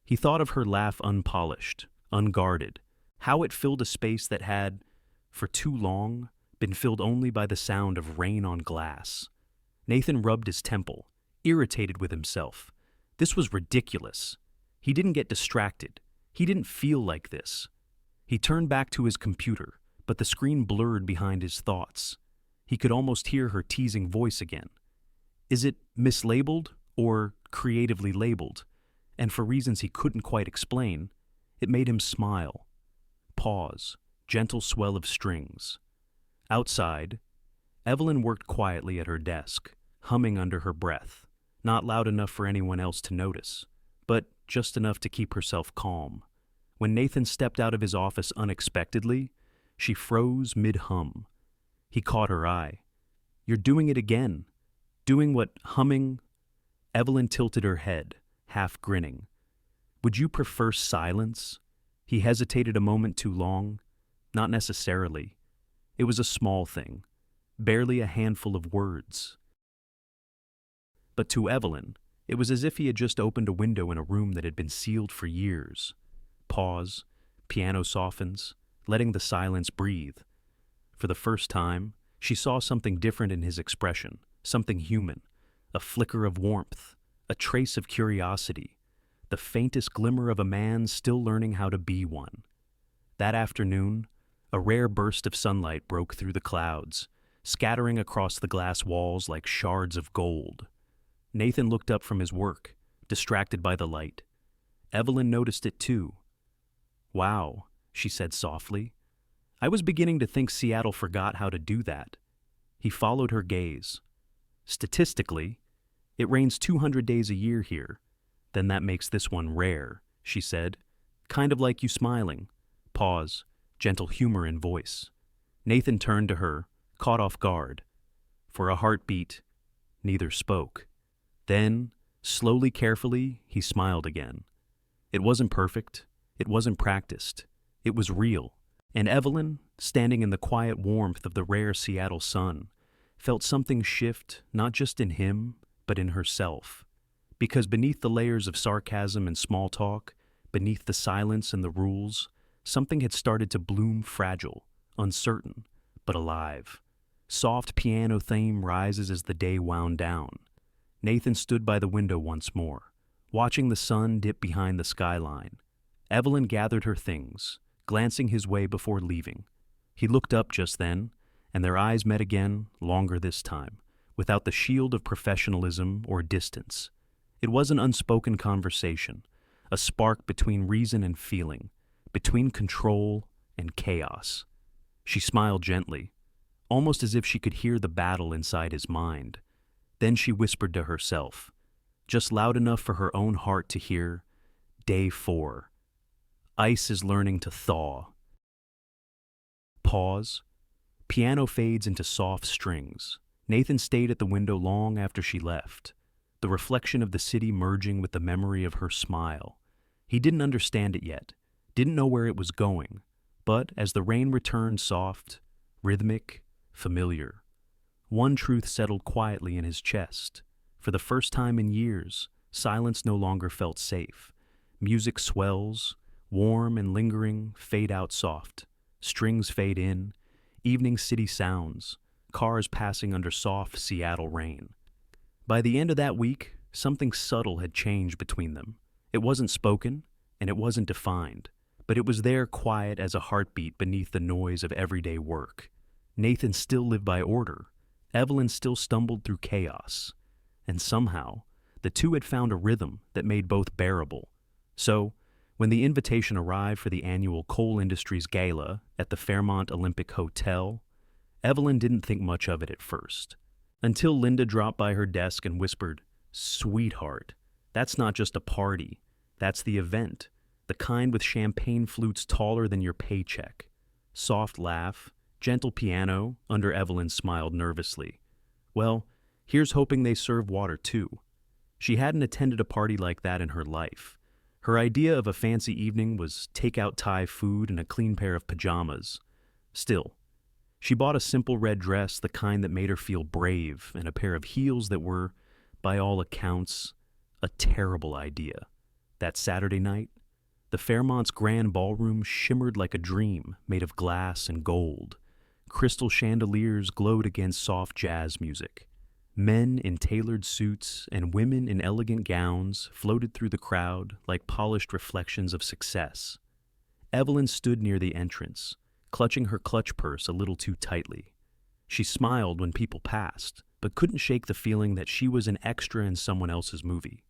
He thought of her laugh, unpolished, unguarded, how it filled a space that had, for too long, been filled only by the sound of rain on glass. Nathan rubbed his temple, irritated with himself. This was ridiculous. He didn't get distracted. He didn't feel like this. He turned back to his computer, but the screen blurred behind his thoughts. He could almost hear her teasing voice again. Is it mislabeled or creatively labeled? And for reasons he couldn't quite explain, it made him smile. Pause, gentle swell of strings. Outside, Evelyn worked quietly at her desk, humming under her breath, not loud enough for anyone else to notice, but just enough to keep herself calm. When Nathan stepped out of his office unexpectedly, she froze mid-hum. He caught her eye. You're doing it again. Doing what humming? Evelyn tilted her head, half grinning. Would you prefer silence? He hesitated a moment too long. Not necessarily. It was a small thing, barely a handful of words. But to Evelyn, it was as if he had just opened a window in a room that had been sealed for years. Pause, piano softens, letting the silence breathe. For the first time, she saw something different in his expression, something human, a flicker of warmth, a trace of curiosity, the faintest glimmer of a man still learning how to be one. That afternoon, a rare burst of sunlight broke through the clouds, scattering across the glass walls like shards of gold. Nathan looked up from his work, distracted by the light. Evelyn noticed it too. Wow, she said softly. I was beginning to think Seattle forgot how to do that. He followed her gaze. Statistically, it rains 200 days a year here. Then that makes this one rare, she said, kind of like you smiling. Pause, gentle humor in voice. Nathan turned to her, caught off guard. For a heartbeat, neither spoke. Then, slowly, carefully, he smiled again. It wasn't perfect. It wasn't practiced. It was real. And Evelyn, standing in the quiet warmth of the rare Seattle sun, felt something shift not just in him, but in herself. Because beneath the layers of sarcasm and small talk, beneath the silence and the rules, something had started to bloom fragile, uncertain, but alive. Soft piano theme rises as the day wound down. Nathan stood by the window once more, watching the sun dip behind the skyline. Evelyn gathered her things, glancing his way before leaving. He looked up just then, and their eyes met again, longer this time, without the shield of professionalism or distance. It was an unspoken conversation, a spark between reason and feeling, between control and chaos. She smiled gently, almost as if she could hear the battle inside his mind. Then she whispered to herself, just loud enough for her own heart to hear, Day 4. Ice is learning to thaw. Pause. Piano fades into soft strings. Nathan stayed at the window long after she left, the reflection of the city merging with the memory of her smile. He didn't understand it yet, didn't know where it was going, but as the rain returned soft, rhythmic, familiar, one truth settled quietly in his chest. For the first time in years, silence no longer felt safe. Music swells, warm and lingering, fade out soft. Strings fade in, evening city sounds, cars passing under soft Seattle rain. By the end of that week, something subtle had changed between them. It wasn't spoken, and it wasn't defined, but it was there quiet as a heartbeat beneath the noise of everyday work. Nathan still lived by order. Evelyn still stumbled through chaos. And somehow, the two had found a rhythm that made both bearable. So, when the invitation arrived for the annual Coal Industries Gala at the Fairmont Olympic Hotel, Evelyn didn't think much of it at first. Until Linda dropped by her desk and whispered, "Sweetheart, that's not just a party. That's the event. The kind with champagne flutes taller than your paycheck." Soft laugh, gentle piano, under Evelyn smiled nervously. Well, here's hoping they serve water too. She hadn't attended a party like that in her life. Her idea of a fancy evening was take-out Thai food and a clean pair of pajamas. Still, she bought a simple red dress, the kind that made her feel brave, and a pair of heels that were, by all accounts, a terrible idea. That Saturday night, the Fairmont's grand ballroom shimmered like a dream made of glass and gold. Crystal chandeliers glowed against soft jazz music. Men in tailored suits and women in elegant gowns floated through the crowd like polished reflections of success. Evelyn stood near the entrance, clutching her clutch purse a little too tightly. She smiled when people passed, but couldn't shake the feeling that she was an extra in someone else's movie.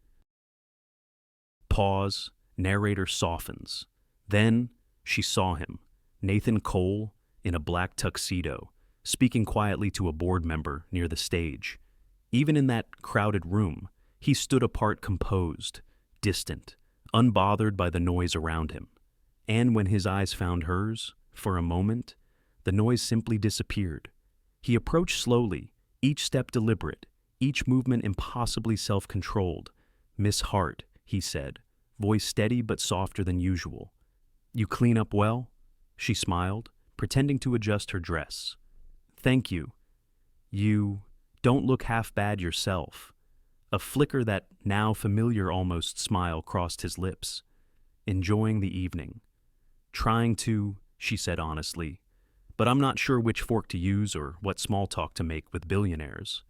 Pause, narrator softens. Then she saw him, Nathan Cole, in a black tuxedo, speaking quietly to a board member near the stage. Even in that crowded room, he stood apart, composed, distant, unbothered by the noise around him. And when his eyes found hers, for a moment, the noise simply disappeared. He approached slowly, each step deliberate, each movement impossibly self-controlled. "Miss Hart," he said, voice steady but softer than usual. "You clean up well?" She smiled, pretending to adjust her dress. "Thank you. You don't look half bad yourself." A flicker, that now familiar almost smile, crossed his lips. "Enjoying the evening." "Trying to," she said honestly, "but I'm not sure which fork to use or what small talk to make with billionaires."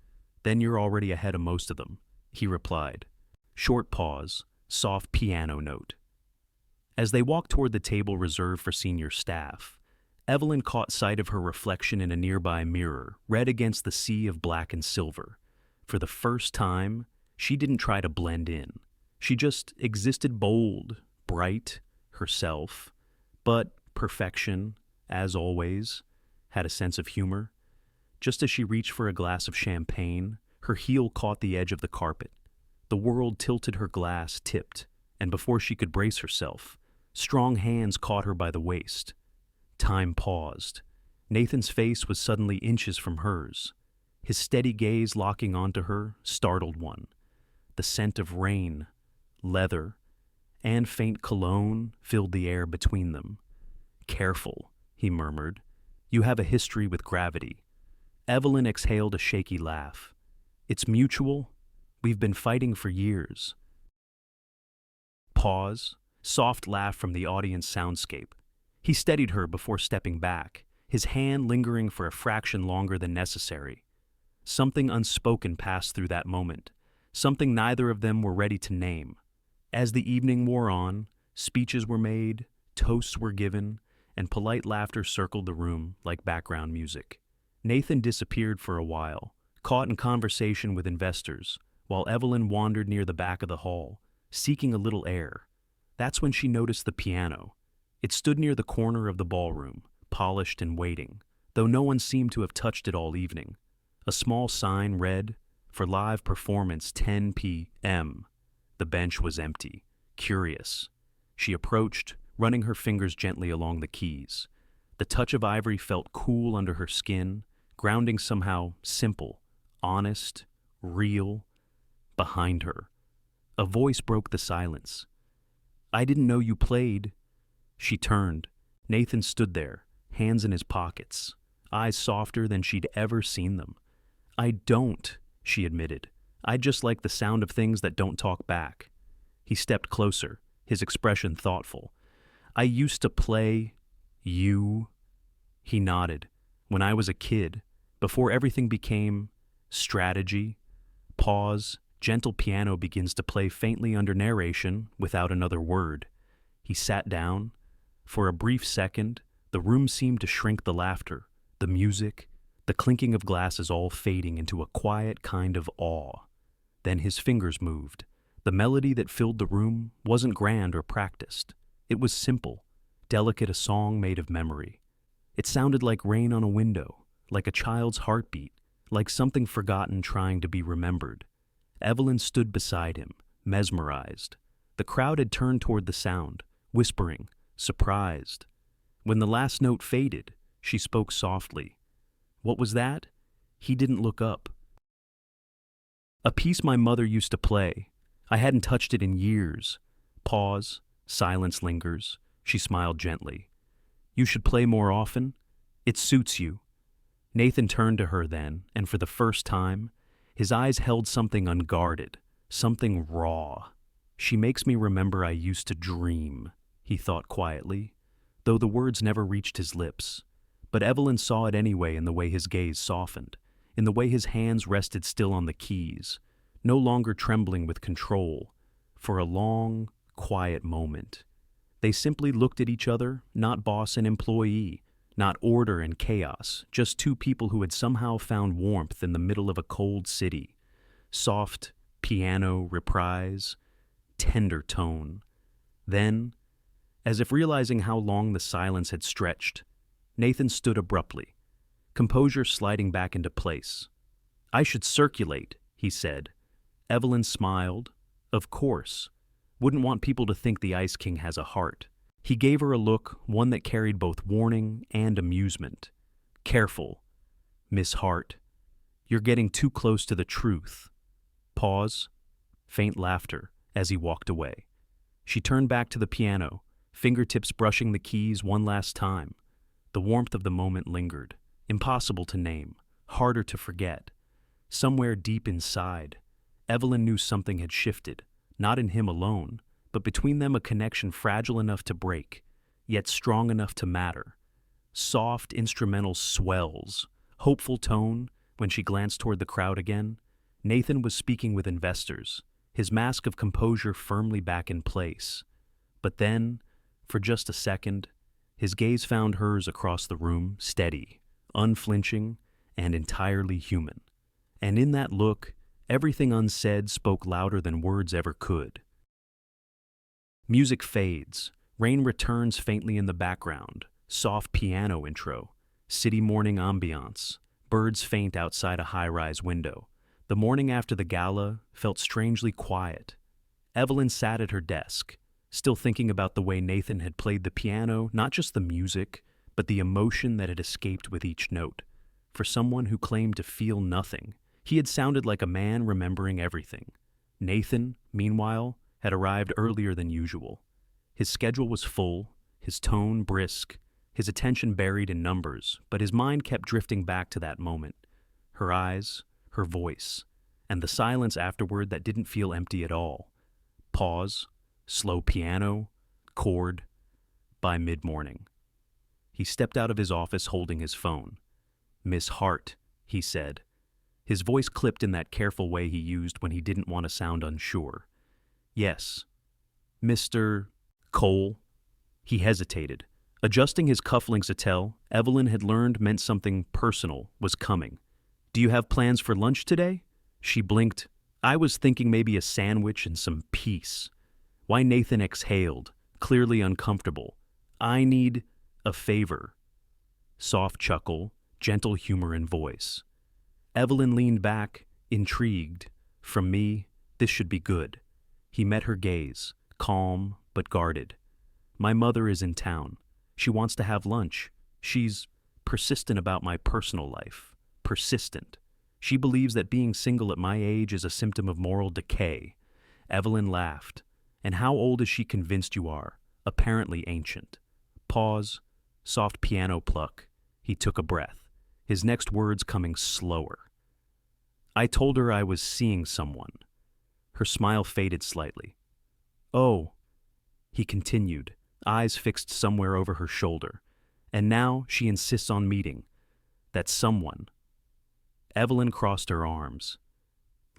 "Then you're already ahead of most of them," he replied. Short pause, soft piano note. As they walked toward the table reserved for senior staff, Evelyn caught sight of her reflection in a nearby mirror, red against the sea of black and silver. For the first time, she didn't try to blend in. She just existed, bold, bright, herself. But perfection, as always, had a sense of humor. Just as she reached for a glass of champagne, her heel caught the edge of the carpet. The world tilted, her glass tipped, and before she could brace herself, strong hands caught her by the waist. Time paused. Nathan's face was suddenly inches from hers. His steady gaze locking onto her startled one. The scent of rain, leather, and faint cologne filled the air between them. "Careful," he murmured. "You have a history with gravity." Evelyn exhaled a shaky laugh. "It's mutual. We've been fighting for years." Pause. Soft laugh from the audience soundscape. He steadied her before stepping back, his hand lingering for a fraction longer than necessary. Something unspoken passed through that moment, something neither of them were ready to name. As the evening wore on, speeches were made, toasts were given, and polite laughter circled the room like background music. Nathan disappeared for a while, caught in conversation with investors, while Evelyn wandered near the back of the hall, seeking a little air. That's when she noticed the piano. It stood near the corner of the ballroom, polished and waiting, though no one seemed to have touched it all evening. A small sign read, "For live performance 10 p.m." The bench was empty. Curious. She approached, running her fingers gently along the keys. The touch of ivory felt cool under her skin, grounding somehow simple, honest, real. Behind her, a voice broke the silence. "I didn't know you played." She turned. Nathan stood there, hands in his pockets, eyes softer than she'd ever seen them. "I don't," she admitted. "I just like the sound of things that don't talk back." He stepped closer, his expression thoughtful. "I used to play you." He nodded. "When I was a kid, before everything became strategy." Pause. Gentle piano begins to play faintly under narration, without another word. He sat down. For a brief second, the room seemed to shrink, the laughter, the music, the clinking of glasses all fading into a quiet kind of awe. Then his fingers moved. The melody that filled the room wasn't grand or practiced. It was simple, delicate, a song made of memory. It sounded like rain on a window, like a child's heartbeat, like something forgotten trying to be remembered. Evelyn stood beside him, mesmerized. The crowd had turned toward the sound, whispering, surprised. When the last note faded, she spoke softly. "What was that?" He didn't look up. "A piece my mother used to play. I hadn't touched it in years." Pause. Silence lingers. She smiled gently. "You should play more often. It suits you." Nathan turned to her then, and for the first time, his eyes held something unguarded, something raw. "She makes me remember I used to dream," he thought quietly, though the words never reached his lips. But Evelyn saw it anyway in the way his gaze softened, in the way his hands rested still on the keys, no longer trembling with control. For a long, quiet moment, they simply looked at each other, not boss and employee, not order and chaos, just two people who had somehow found warmth in the middle of a cold city. Soft, piano, reprise, tender tone. Then, as if realizing how long the silence had stretched, Nathan stood abruptly, composure sliding back into place. "I should circulate," he said. Evelyn smiled. "Of course. Wouldn't want people to think the Ice King has a heart." He gave her a look, one that carried both warning and amusement. "Careful, Miss Hart. You're getting too close to the truth." Pause. Faint laughter as he walked away. She turned back to the piano, fingertips brushing the keys one last time. The warmth of the moment lingered, impossible to name, harder to forget. Somewhere deep inside, Evelyn knew something had shifted, not in him alone, but between them a connection fragile enough to break, yet strong enough to matter. Soft instrumental swells, hopeful tone. When she glanced toward the crowd again, Nathan was speaking with investors, his mask of composure firmly back in place. But then, for just a second, his gaze found hers across the room, steady, unflinching, and entirely human. And in that look, everything unsaid spoke louder than words ever could. Music fades. Rain returns faintly in the background. Soft piano intro. City morning ambiance. Birds faint outside a high-rise window. The morning after the gala felt strangely quiet. Evelyn sat at her desk, still thinking about the way Nathan had played the piano, not just the music, but the emotion that had escaped with each note. For someone who claimed to feel nothing, he had sounded like a man remembering everything. Nathan, meanwhile, had arrived earlier than usual. His schedule was full, his tone brisk, his attention buried in numbers, but his mind kept drifting back to that moment. Her eyes, her voice, and the silence afterward that didn't feel empty at all. Pause, slow piano, chord. By mid-morning, he stepped out of his office holding his phone. "Miss Hart," he said. His voice clipped in that careful way he used when he didn't want to sound unsure. "Yes." "Mr. Cole?" He hesitated. Adjusting his cufflinks a tell, Evelyn had learned meant something personal was coming. "Do you have plans for lunch today?" She blinked. "I was thinking maybe a sandwich and some peace." Why Nathan exhaled, clearly uncomfortable. "I need a favor." Soft chuckle, gentle humor in voice. Evelyn leaned back, intrigued. "From me, this should be good." He met her gaze, calm but guarded. "My mother is in town. She wants to have lunch. She's persistent about my personal life. Persistent. She believes that being single at my age is a symptom of moral decay." Evelyn laughed. "And how old is she convinced you are?" "Apparently ancient." Pause, soft piano pluck. He took a breath, his next words coming slower. "I told her I was seeing someone." Her smile faded slightly. "Oh," he continued, eyes fixed somewhere over her shoulder. "And now she insists on meeting. That someone." Evelyn crossed her arms.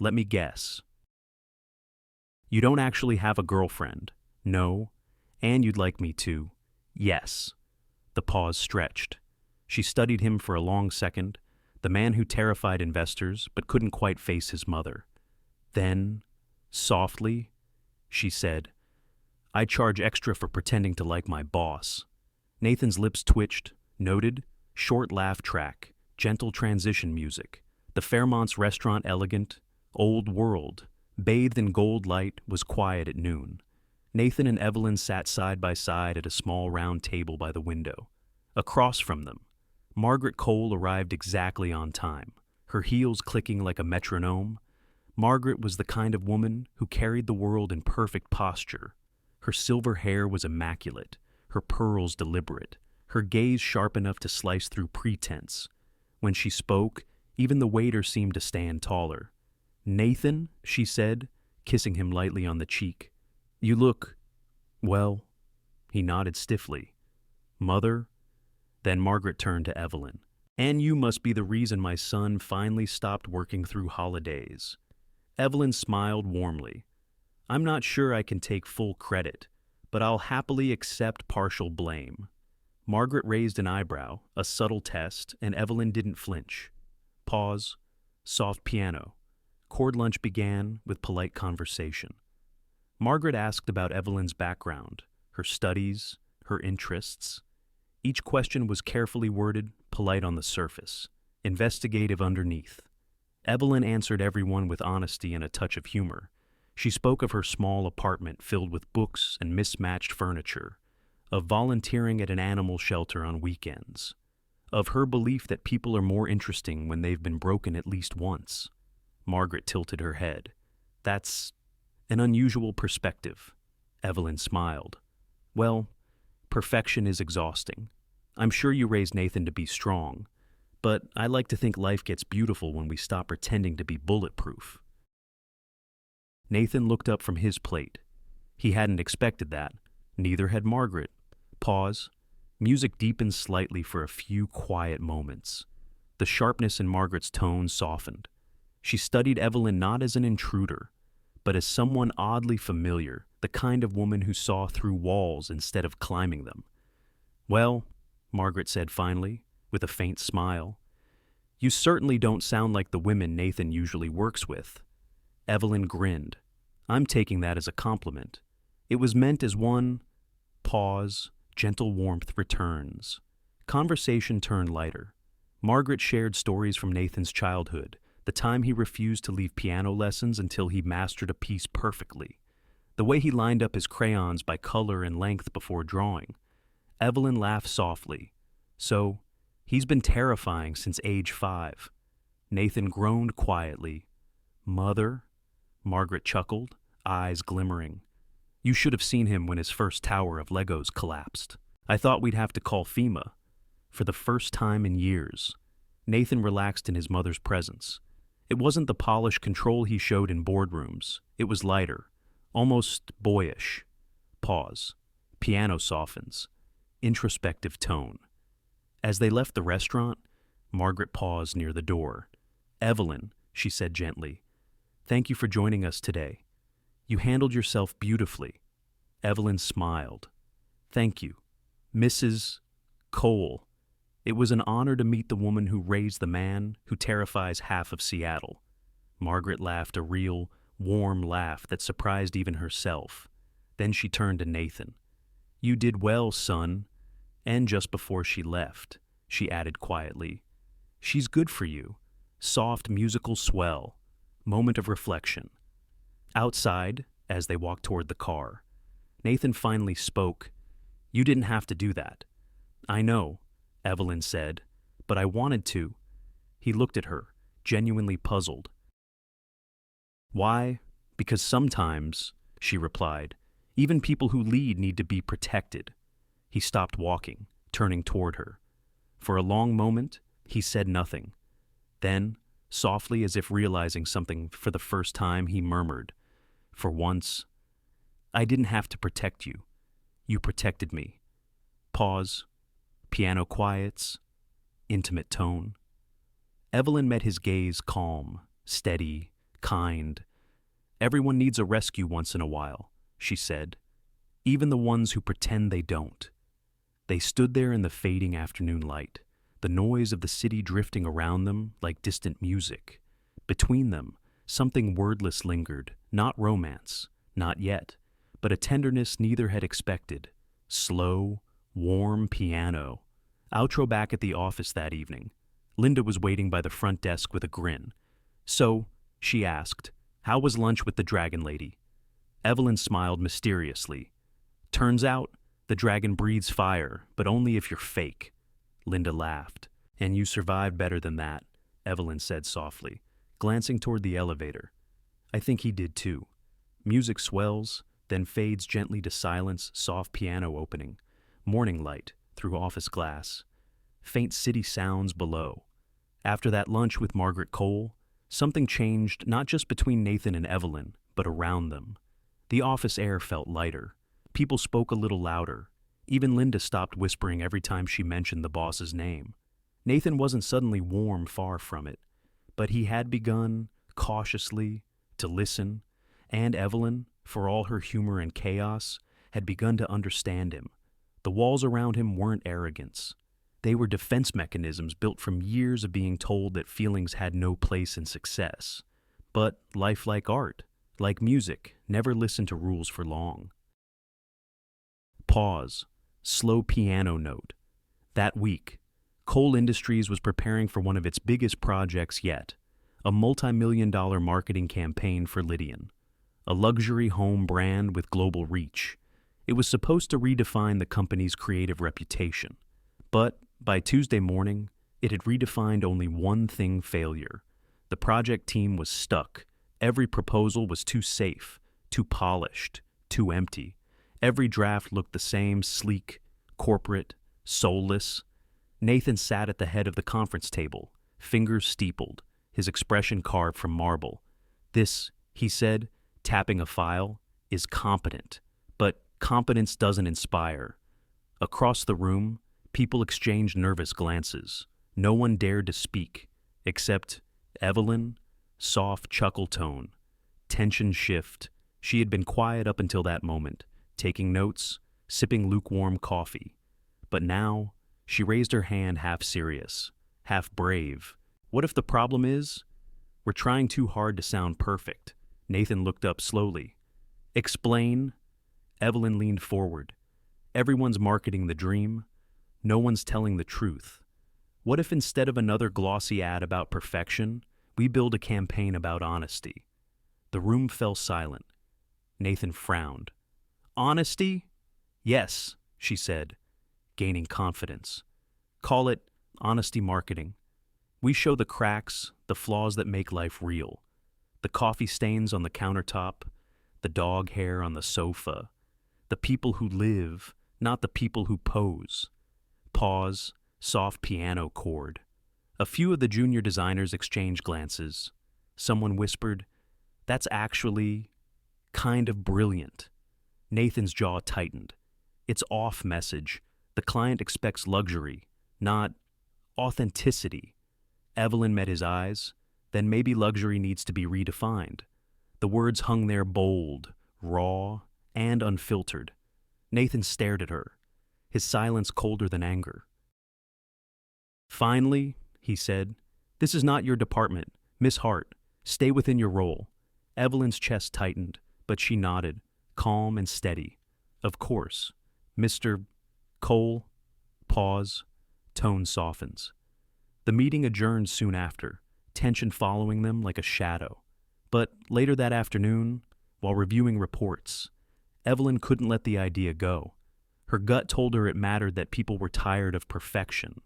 "Let me guess. You don't actually have a girlfriend?" "No. And you'd like me to?" "Yes." The pause stretched. She studied him for a long second, the man who terrified investors but couldn't quite face his mother. Then, softly, she said, "I charge extra for pretending to like my boss." Nathan's lips twitched, noted, short laugh track, gentle transition music. The Fairmont's restaurant, elegant, old world, bathed in gold light, was quiet at noon. Nathan and Evelyn sat side by side at a small round table by the window. Across from them, Margaret Cole arrived exactly on time, her heels clicking like a metronome. Margaret was the kind of woman who carried the world in perfect posture. Her silver hair was immaculate, her pearls deliberate, her gaze sharp enough to slice through pretense. When she spoke, even the waiter seemed to stand taller. "Nathan," she said, kissing him lightly on the cheek. "You look, well." He nodded stiffly. "Mother?" Then Margaret turned to Evelyn. "And you must be the reason my son finally stopped working through holidays." Evelyn smiled warmly. "I'm not sure I can take full credit, but I'll happily accept partial blame." Margaret raised an eyebrow, a subtle test, and Evelyn didn't flinch. Pause, soft piano. Chord lunch began with polite conversation. Margaret asked about Evelyn's background, her studies, her interests. Each question was carefully worded, polite on the surface, investigative underneath. Evelyn answered everyone with honesty and a touch of humor. She spoke of her small apartment filled with books and mismatched furniture, of volunteering at an animal shelter on weekends, of her belief that people are more interesting when they've been broken at least once. Margaret tilted her head. "That's an unusual perspective." Evelyn smiled. "Well, perfection is exhausting. I'm sure you raised Nathan to be strong, but I like to think life gets beautiful when we stop pretending to be bulletproof." Nathan looked up from his plate. He hadn't expected that. Neither had Margaret. Pause. Music deepened slightly for a few quiet moments. The sharpness in Margaret's tone softened. She studied Evelyn not as an intruder, but as someone oddly familiar, the kind of woman who saw through walls instead of climbing them. "Well," Margaret said finally, with a faint smile, "you certainly don't sound like the women Nathan usually works with." Evelyn grinned. "I'm taking that as a compliment. It was meant as one." Pause, gentle warmth returns. Conversation turned lighter. Margaret shared stories from Nathan's childhood, the time he refused to leave piano lessons until he mastered a piece perfectly, the way he lined up his crayons by color and length before drawing. Evelyn laughed softly. So, he's been terrifying since age 5. Nathan groaned quietly. Mother? Margaret chuckled, eyes glimmering. You should have seen him when his first tower of Legos collapsed. I thought we'd have to call FEMA. For the first time in years, Nathan relaxed in his mother's presence. It wasn't the polished control he showed in boardrooms. It was lighter, almost boyish. Pause. Piano softens. Introspective tone. As they left the restaurant, Margaret paused near the door. Evelyn, she said gently, thank you for joining us today. You handled yourself beautifully. Evelyn smiled. Thank you. Mrs. Cole. It was an honor to meet the woman who raised the man who terrifies half of Seattle. Margaret laughed a real, warm laugh that surprised even herself. Then she turned to Nathan. You did well, son. And just before she left, she added quietly, she's good for you. Soft musical swell. Moment of reflection. Outside, as they walked toward the car, Nathan finally spoke. You didn't have to do that. I know, Evelyn said, but I wanted to. He looked at her, genuinely puzzled. Why? Because sometimes, she replied, even people who lead need to be protected. He stopped walking, turning toward her. For a long moment, he said nothing. Then, softly as if realizing something for the first time, he murmured, for once, I didn't have to protect you. You protected me. Pause. Piano quiets. Intimate tone. Evelyn met his gaze calm, steady, kind. Everyone needs a rescue once in a while, she said. Even the ones who pretend they don't. They stood there in the fading afternoon light, the noise of the city drifting around them like distant music. Between them, something wordless lingered, not romance, not yet, but a tenderness neither had expected. Slow, warm piano. Outro back at the office that evening. Linda was waiting by the front desk with a grin. So, she asked, how was lunch with the dragon lady? Evelyn smiled mysteriously. Turns out, the dragon breathes fire, but only if you're fake. Linda laughed. And you survived better than that, Evelyn said softly, glancing toward the elevator. I think he did too. Music swells, then fades gently to silence, soft piano opening. Morning light through office glass. Faint city sounds below. After that lunch with Margaret Cole, something changed not just between Nathan and Evelyn, but around them. The office air felt lighter. People spoke a little louder. Even Linda stopped whispering every time she mentioned the boss's name. Nathan wasn't suddenly warm, far from it, but he had begun, cautiously, to listen, and Evelyn, for all her humor and chaos, had begun to understand him. The walls around him weren't arrogance. They were defense mechanisms built from years of being told that feelings had no place in success. But life, like art, like music, never listened to rules for long. Pause. Slow piano note. That week, Cole Industries was preparing for one of its biggest projects yet, a multi-million-dollar marketing campaign for Lydian, a luxury home brand with global reach. It was supposed to redefine the company's creative reputation. But by Tuesday morning, it had redefined only one thing: failure. The project team was stuck. Every proposal was too safe, too polished, too empty. Every draft looked the same: sleek, corporate, soulless. Nathan sat at the head of the conference table, fingers steepled, his expression carved from marble. This, he said, tapping a file, is competent. But competence doesn't inspire. Across the room, people exchanged nervous glances. No one dared to speak, except Evelyn, soft chuckle tone. Tension shift. She had been quiet up until that moment, taking notes, sipping lukewarm coffee. But now, she raised her hand, half serious, half brave. What if the problem is? We're trying too hard to sound perfect. Nathan looked up slowly. Explain. Evelyn leaned forward. Everyone's marketing the dream. No one's telling the truth. What if instead of another glossy ad about perfection, we build a campaign about honesty? The room fell silent. Nathan frowned. Honesty? Yes, she said, gaining confidence. Call it honesty marketing. We show the cracks, the flaws that make life real. The coffee stains on the countertop, the dog hair on the sofa, the people who live, not the people who pose. Pause, soft piano chord. A few of the junior designers exchanged glances. Someone whispered, "That's actually kind of brilliant." Nathan's jaw tightened. It's off message. The client expects luxury, not authenticity. Evelyn met his eyes. Then maybe luxury needs to be redefined. The words hung there bold, raw, and unfiltered. Nathan stared at her, his silence colder than anger. "Finally," he said, "this is not your department. Miss Hart, stay within your role." Evelyn's chest tightened, but she nodded, calm and steady. "Of course. Mr. Cole." Pause. Tone softens. The meeting adjourned soon after, tension following them like a shadow. But later that afternoon, while reviewing reports, Evelyn couldn't let the idea go. Her gut told her it mattered that people were tired of perfection,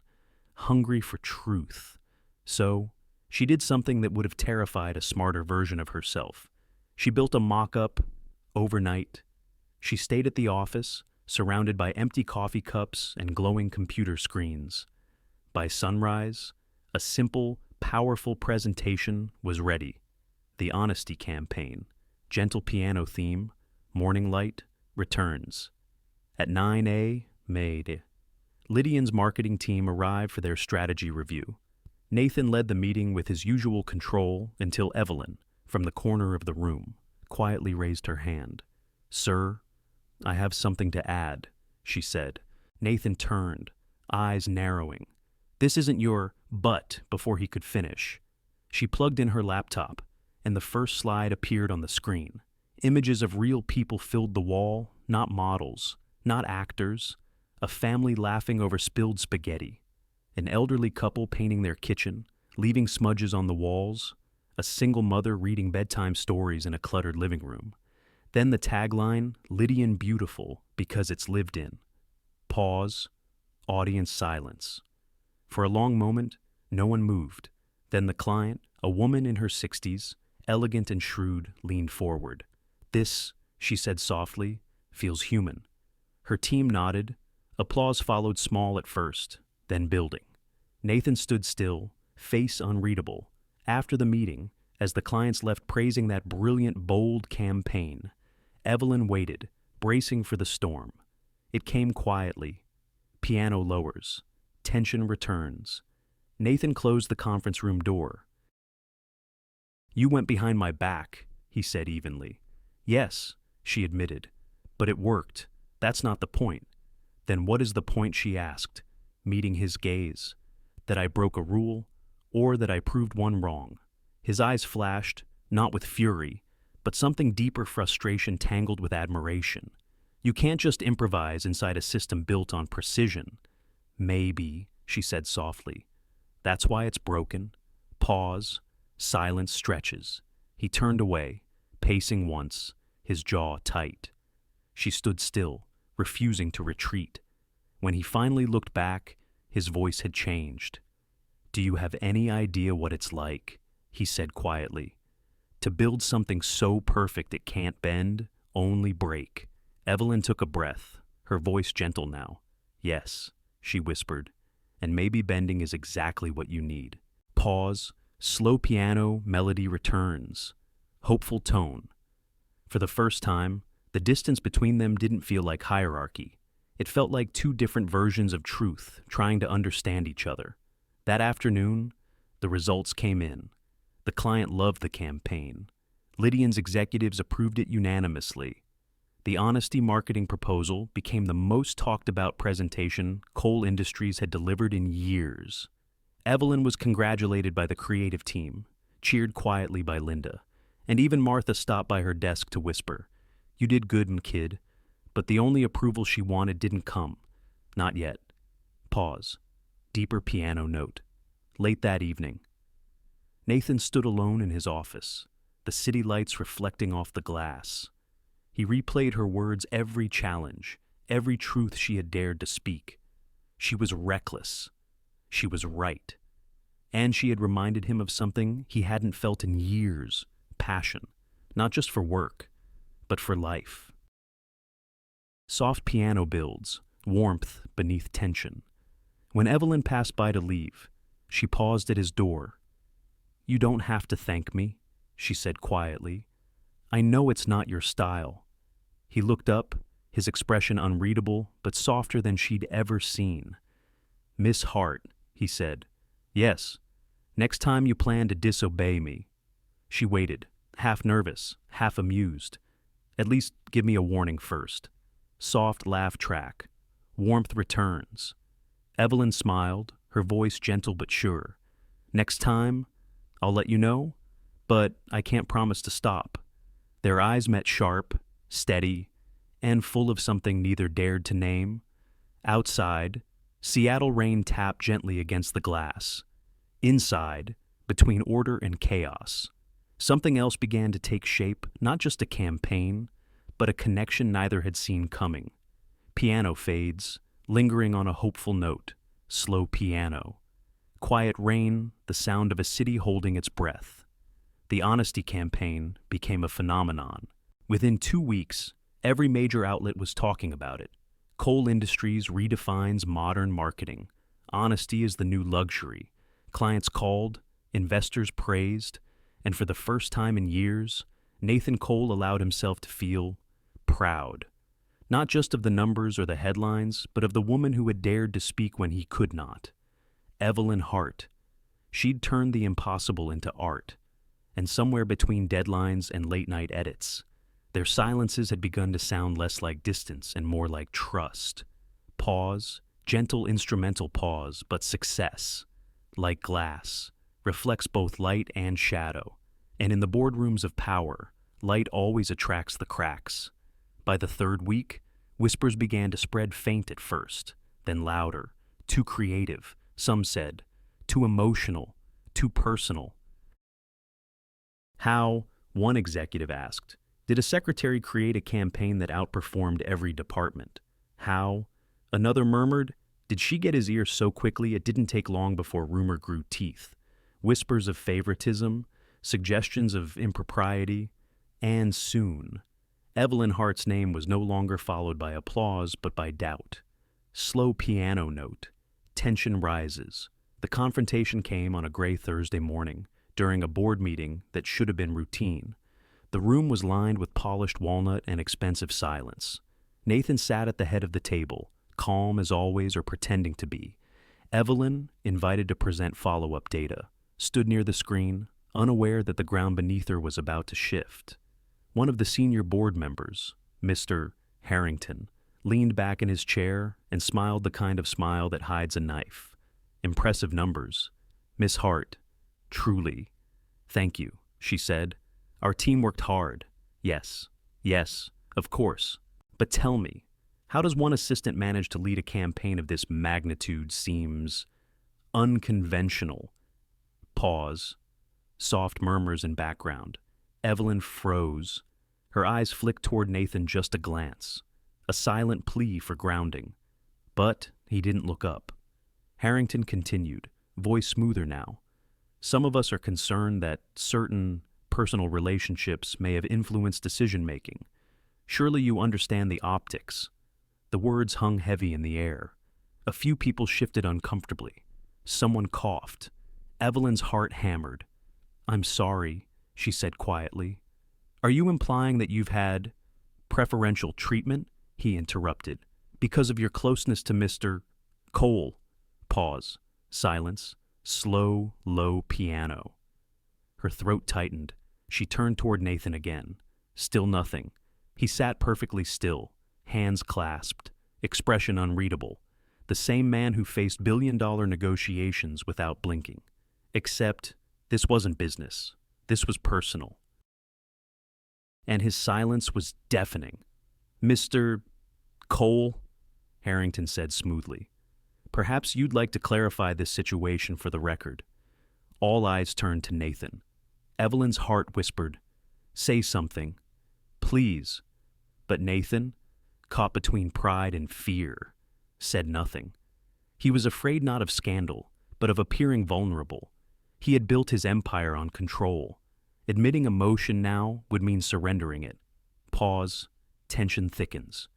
hungry for truth. So, she did something that would have terrified a smarter version of herself. She built a mock-up overnight. She stayed at the office, surrounded by empty coffee cups and glowing computer screens. By sunrise, a simple, powerful presentation was ready. The Honesty Campaign, gentle piano theme, morning light, returns. At 9 a.m. Lydian's marketing team arrived for their strategy review. Nathan led the meeting with his usual control until Evelyn, from the corner of the room, quietly raised her hand. "Sir, I have something to add," she said. Nathan turned, eyes narrowing. "This isn't your but" before he could finish. She plugged in her laptop, and the first slide appeared on the screen. Images of real people filled the wall, not models, not actors. A family laughing over spilled spaghetti. An elderly couple painting their kitchen, leaving smudges on the walls. A single mother reading bedtime stories in a cluttered living room. Then the tagline, "Lydian Beautiful because it's lived in." Pause. Audience silence. For a long moment, no one moved. Then the client, a woman in her 60s, elegant and shrewd, leaned forward. "This," she said softly, "feels human." Her team nodded. Applause followed, small at first, then building. Nathan stood still, face unreadable. After the meeting, as the clients left praising that brilliant, bold campaign, Evelyn waited, bracing for the storm. It came quietly. Piano lowers. Tension returns. Nathan closed the conference room door. "You went behind my back," he said evenly. "Yes," she admitted, "but it worked. That's not the point." "Then what is the point?" she asked, meeting his gaze. "That I broke a rule, or that I proved one wrong?" His eyes flashed, not with fury, but something deeper, frustration tangled with admiration. "You can't just improvise inside a system built on precision." "Maybe," she said softly. "That's why it's broken." Pause. Silence stretches. He turned away, pacing once, his jaw tight. She stood still, refusing to retreat. When he finally looked back, his voice had changed. "Do you have any idea what it's like?" he said quietly. "To build something so perfect it can't bend, only break." Evelyn took a breath, her voice gentle now. "Yes," she whispered, "and maybe bending is exactly what you need." Pause. Slow piano melody returns. Hopeful tone. For the first time, the distance between them didn't feel like hierarchy. It felt like two different versions of truth trying to understand each other. That afternoon, the results came in. The client loved the campaign. Lydian's executives approved it unanimously. The honesty marketing proposal became the most talked about presentation Cole Industries had delivered in years. Evelyn was congratulated by the creative team, cheered quietly by Linda, and even Martha stopped by her desk to whisper, "You did good, kid." But the only approval she wanted didn't come. Not yet. Pause. Deeper piano note. Late that evening. Nathan stood alone in his office, the city lights reflecting off the glass. He replayed her words, every challenge, every truth she had dared to speak. She was reckless, She was right. And she had reminded him of something he hadn't felt in years: passion, not just for work, but for life. Soft piano builds, warmth beneath tension. When Evelyn passed by to leave, she paused at his door. "You don't have to thank me," she said quietly. "I know it's not your style." He looked up, his expression unreadable but softer than she'd ever seen. "Miss Hart," he said. "Yes. Next time you plan to disobey me." She waited, half nervous, half amused. "At least give me a warning first." Soft laugh track. Warmth returns. Evelyn smiled, her voice gentle but sure. "Next time, I'll let you know, but I can't promise to stop." Their eyes met sharp, steady, and full of something neither dared to name. Outside, Seattle rain tapped gently against the glass. Inside, between order and chaos, something else began to take shape, not just a campaign, but a connection neither had seen coming. Piano fades, lingering on a hopeful note. Slow piano. Quiet rain, the sound of a city holding its breath. The honesty campaign became a phenomenon. Within 2 weeks, every major outlet was talking about it. Coal Industries redefines modern marketing. Honesty is the new luxury. Clients called, investors praised, and for the first time in years, Nathan Cole allowed himself to feel proud. Not just of the numbers or the headlines, but of the woman who had dared to speak when he could not. Evelyn Hart. She'd turned the impossible into art. And somewhere between deadlines and late-night edits, their silences had begun to sound less like distance and more like trust. Pause, gentle instrumental pause, but success, like glass, reflects both light and shadow. And in the boardrooms of power, light always attracts the cracks. By the third week, whispers began to spread, faint at first, then louder. Too creative, some said. Too emotional, too personal. How, one executive asked, did a secretary create a campaign that outperformed every department? How, another murmured, did she get his ear so quickly it didn't take long before rumor grew teeth? Whispers of favoritism, suggestions of impropriety, and soon, Evelyn Hart's name was no longer followed by applause but by doubt. Slow piano note. Tension rises. The confrontation came on a gray Thursday morning, during a board meeting that should have been routine. The room was lined with polished walnut and expensive silence. Nathan sat at the head of the table, calm as always or pretending to be. Evelyn, invited to present follow-up data, stood near the screen, unaware that the ground beneath her was about to shift. One of the senior board members, Mr. Harrington, leaned back in his chair and smiled the kind of smile that hides a knife. Impressive numbers. "Miss Hart, truly, thank you," she said. "Our team worked hard." Yes, of course. But tell me, how does one assistant manage to lead a campaign of this magnitude? Seems unconventional. Pause. Soft murmurs in background. Evelyn froze. Her eyes flicked toward Nathan, just a glance. A silent plea for grounding. But he didn't look up. Harrington continued, voice smoother now. "Some of us are concerned that certain personal relationships may have influenced decision-making. Surely you understand the optics." The words hung heavy in the air. A few people shifted uncomfortably. Someone coughed. Evelyn's heart hammered. "I'm sorry," she said quietly. "Are you implying that you've had preferential treatment?" he interrupted. "Because of your closeness to Mr. Cole." Pause. Silence. Slow, low piano. Her throat tightened. She turned toward Nathan again. Still nothing. He sat perfectly still, hands clasped, expression unreadable. The same man who faced billion-dollar negotiations without blinking. Except this wasn't business. This was personal. And his silence was deafening. "Mr. Cole," Harrington said smoothly, "perhaps you'd like to clarify this situation for the record." All eyes turned to Nathan. Evelyn's heart whispered, "Say something. Please." But Nathan, caught between pride and fear, said nothing. He was afraid not of scandal, but of appearing vulnerable. He had built his empire on control. Admitting emotion now would mean surrendering it. Pause. Tension thickens.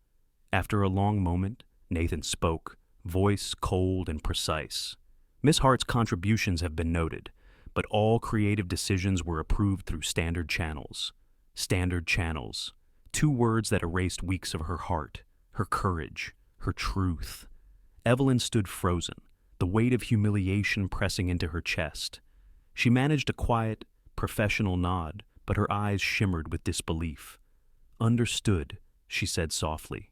After a long moment, Nathan spoke, voice cold and precise. Miss Hart's contributions have been noted, but all creative decisions were approved through standard channels. Standard channels. 2 words that erased weeks of her heart, her courage, her truth. Evelyn stood frozen, the weight of humiliation pressing into her chest. She managed a quiet, professional nod, but her eyes shimmered with disbelief. "Understood," she said softly.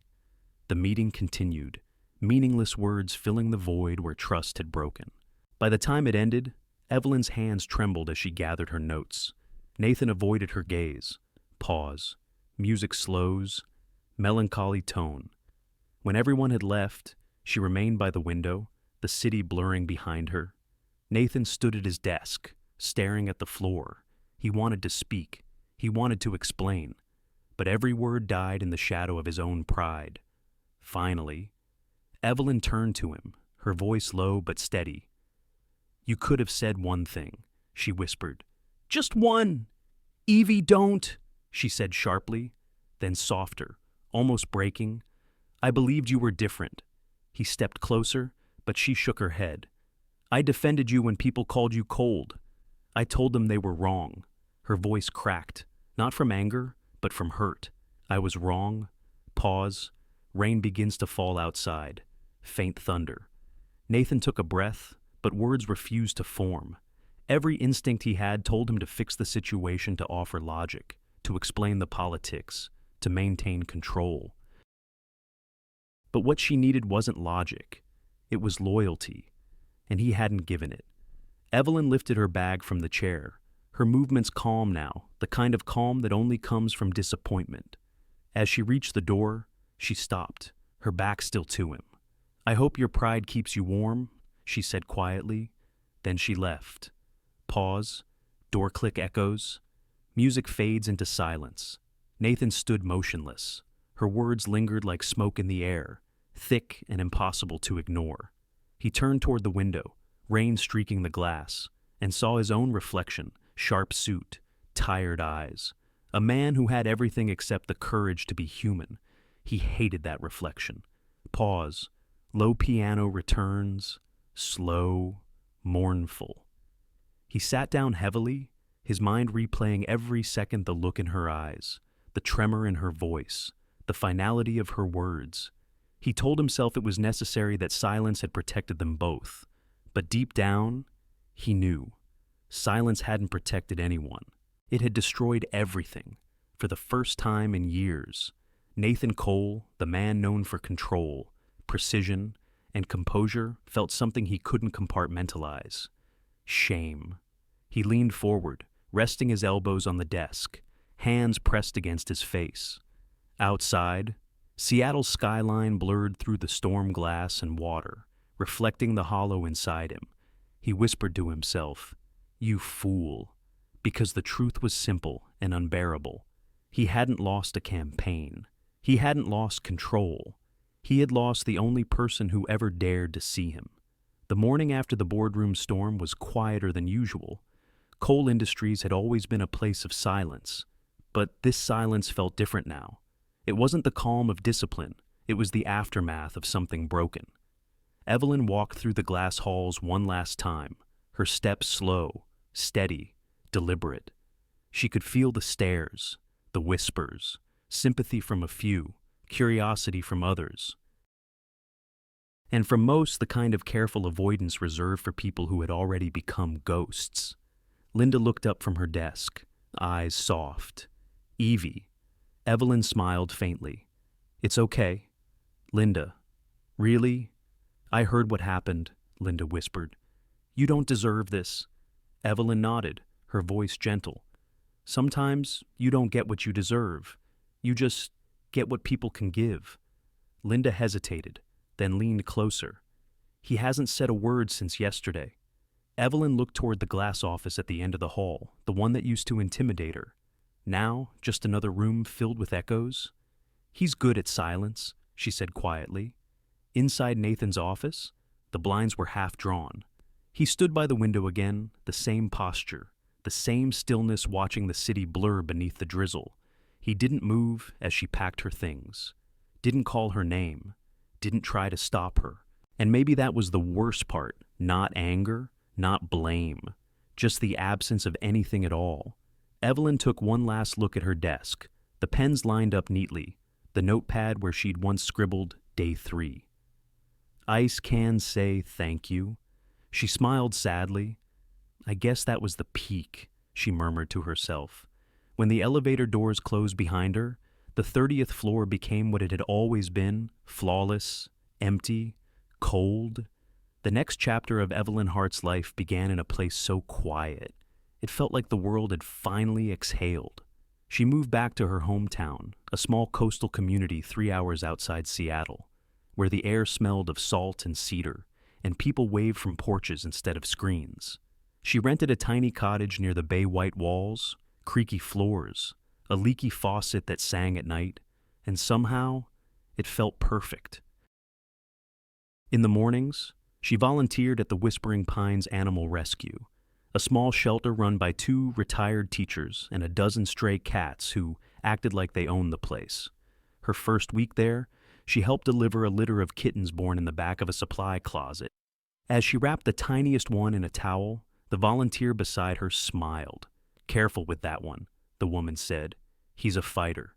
The meeting continued, meaningless words filling the void where trust had broken. By the time it ended, Evelyn's hands trembled as she gathered her notes. Nathan avoided her gaze. Pause. Music slows. Melancholy tone. When everyone had left, she remained by the window, the city blurring behind her. Nathan stood at his desk, staring at the floor. He wanted to speak. He wanted to explain. But every word died in the shadow of his own pride. Finally, Evelyn turned to him, her voice low but steady. "You could have said one thing," she whispered. "Just one!" "Evie, don't!" she said sharply, then softer, almost breaking. "I believed you were different." He stepped closer, but she shook her head. "I defended you when people called you cold. I told them they were wrong." Her voice cracked, not from anger, but from hurt. "I was wrong." Pause. Rain begins to fall outside. Faint thunder. Nathan took a breath, but words refused to form. Every instinct he had told him to fix the situation, to offer logic, to explain the politics, to maintain control. But what she needed wasn't logic. It was loyalty, and he hadn't given it. Evelyn lifted her bag from the chair, her movements calm now, the kind of calm that only comes from disappointment. As she reached the door, she stopped, her back still to him. "I hope your pride keeps you warm," she said quietly. Then she left. Pause. Door click echoes. Music fades into silence. Nathan stood motionless. Her words lingered like smoke in the air, thick and impossible to ignore. He turned toward the window, rain streaking the glass, and saw his own reflection, sharp suit, tired eyes. A man who had everything except the courage to be human. He hated that reflection. Pause. Low piano returns, slow, mournful. He sat down heavily, his mind replaying every second the look in her eyes, the tremor in her voice, the finality of her words. He told himself it was necessary, that silence had protected them both. But deep down, he knew. Silence hadn't protected anyone. It had destroyed everything. For the first time in years, Nathan Cole, the man known for control, precision, and composure, felt something he couldn't compartmentalize. Shame. He leaned forward, resting his elbows on the desk, hands pressed against his face. Outside, Seattle's skyline blurred through the storm glass and water, reflecting the hollow inside him. He whispered to himself, "You fool," because the truth was simple and unbearable. He hadn't lost a campaign. He hadn't lost control. He had lost the only person who ever dared to see him. The morning after the boardroom storm was quieter than usual. Coal Industries had always been a place of silence, but this silence felt different now. It wasn't the calm of discipline, it was the aftermath of something broken. Evelyn walked through the glass halls one last time, her steps slow, steady, deliberate. She could feel the stares, the whispers, sympathy from a few, curiosity from others, and from most the kind of careful avoidance reserved for people who had already become ghosts. Linda looked up from her desk, eyes soft. "Evie." Evelyn smiled faintly. "It's okay." "Linda." "Really?" "I heard what happened," Linda whispered. "You don't deserve this." Evelyn nodded, her voice gentle. "Sometimes you don't get what you deserve. You just get what people can give." Linda hesitated, then leaned closer. "He hasn't said a word since yesterday." Evelyn looked toward the glass office at the end of the hall, the one that used to intimidate her. Now, just another room filled with echoes. "He's good at silence," she said quietly. Inside Nathan's office, the blinds were half drawn. He stood by the window again, the same posture, the same stillness watching the city blur beneath the drizzle. He didn't move as she packed her things, didn't call her name, didn't try to stop her. And maybe that was the worst part, not anger, not blame, just the absence of anything at all. Evelyn took one last look at her desk, the pens lined up neatly, the notepad where she'd once scribbled Day 3. Ice can say thank you. She smiled sadly. I guess that was the peak, she murmured to herself. When the elevator doors closed behind her, the 30th floor became what it had always been, flawless, empty, cold. The next chapter of Evelyn Hart's life began in a place so quiet. It felt like the world had finally exhaled. She moved back to her hometown, a small coastal community 3 hours outside Seattle, where the air smelled of salt and cedar, and people waved from porches instead of screens. She rented a tiny cottage near the bay white walls, creaky floors, a leaky faucet that sang at night, and somehow it felt perfect. In the mornings, she volunteered at the Whispering Pines Animal Rescue, a small shelter run by 2 retired teachers and a dozen stray cats who acted like they owned the place. Her first week there, she helped deliver a litter of kittens born in the back of a supply closet. As she wrapped the tiniest one in a towel, the volunteer beside her smiled. Careful with that one, the woman said. He's a fighter.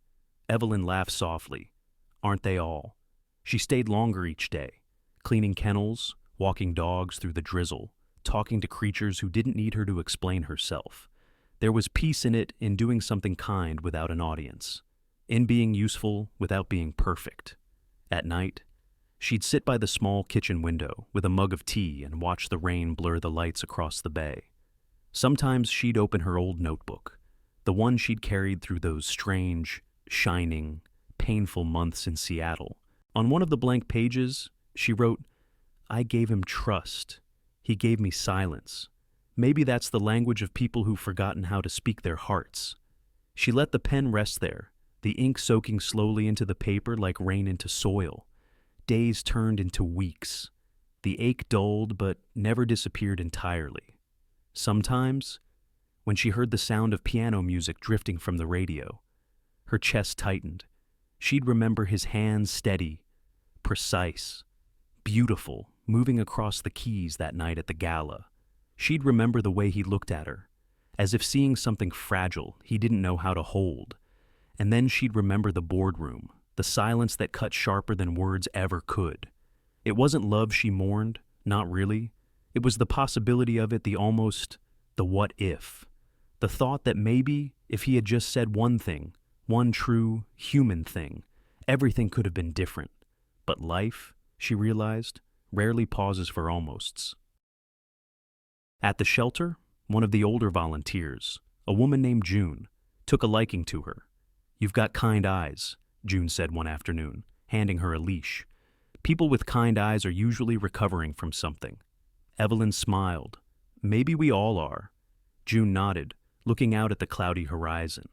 Evelyn laughed softly. Aren't they all? She stayed longer each day, cleaning kennels, walking dogs through the drizzle, talking to creatures who didn't need her to explain herself. There was peace in it, in doing something kind without an audience, in being useful without being perfect. At night, she'd sit by the small kitchen window with a mug of tea and watch the rain blur the lights across the bay. Sometimes she'd open her old notebook, the one she'd carried through those strange, shining, painful months in Seattle. On one of the blank pages, she wrote, I gave him trust. He gave me silence. Maybe that's the language of people who've forgotten how to speak their hearts. She let the pen rest there, the ink soaking slowly into the paper like rain into soil. Days turned into weeks. The ache dulled but never disappeared entirely. Sometimes, when she heard the sound of piano music drifting from the radio, her chest tightened. She'd remember his hands steady, precise, beautiful, moving across the keys that night at the gala. She'd remember the way he looked at her, as if seeing something fragile he didn't know how to hold. And then she'd remember the boardroom, the silence that cut sharper than words ever could. It wasn't love she mourned, not really. It was the possibility of it, the what if. The thought that maybe, if he had just said one thing, one true, human thing, everything could have been different. But life, she realized, rarely pauses for almosts. At the shelter, one of the older volunteers, a woman named June, took a liking to her. You've got kind eyes, June said one afternoon, handing her a leash. People with kind eyes are usually recovering from something. Evelyn smiled. Maybe we all are. June nodded, looking out at the cloudy horizon.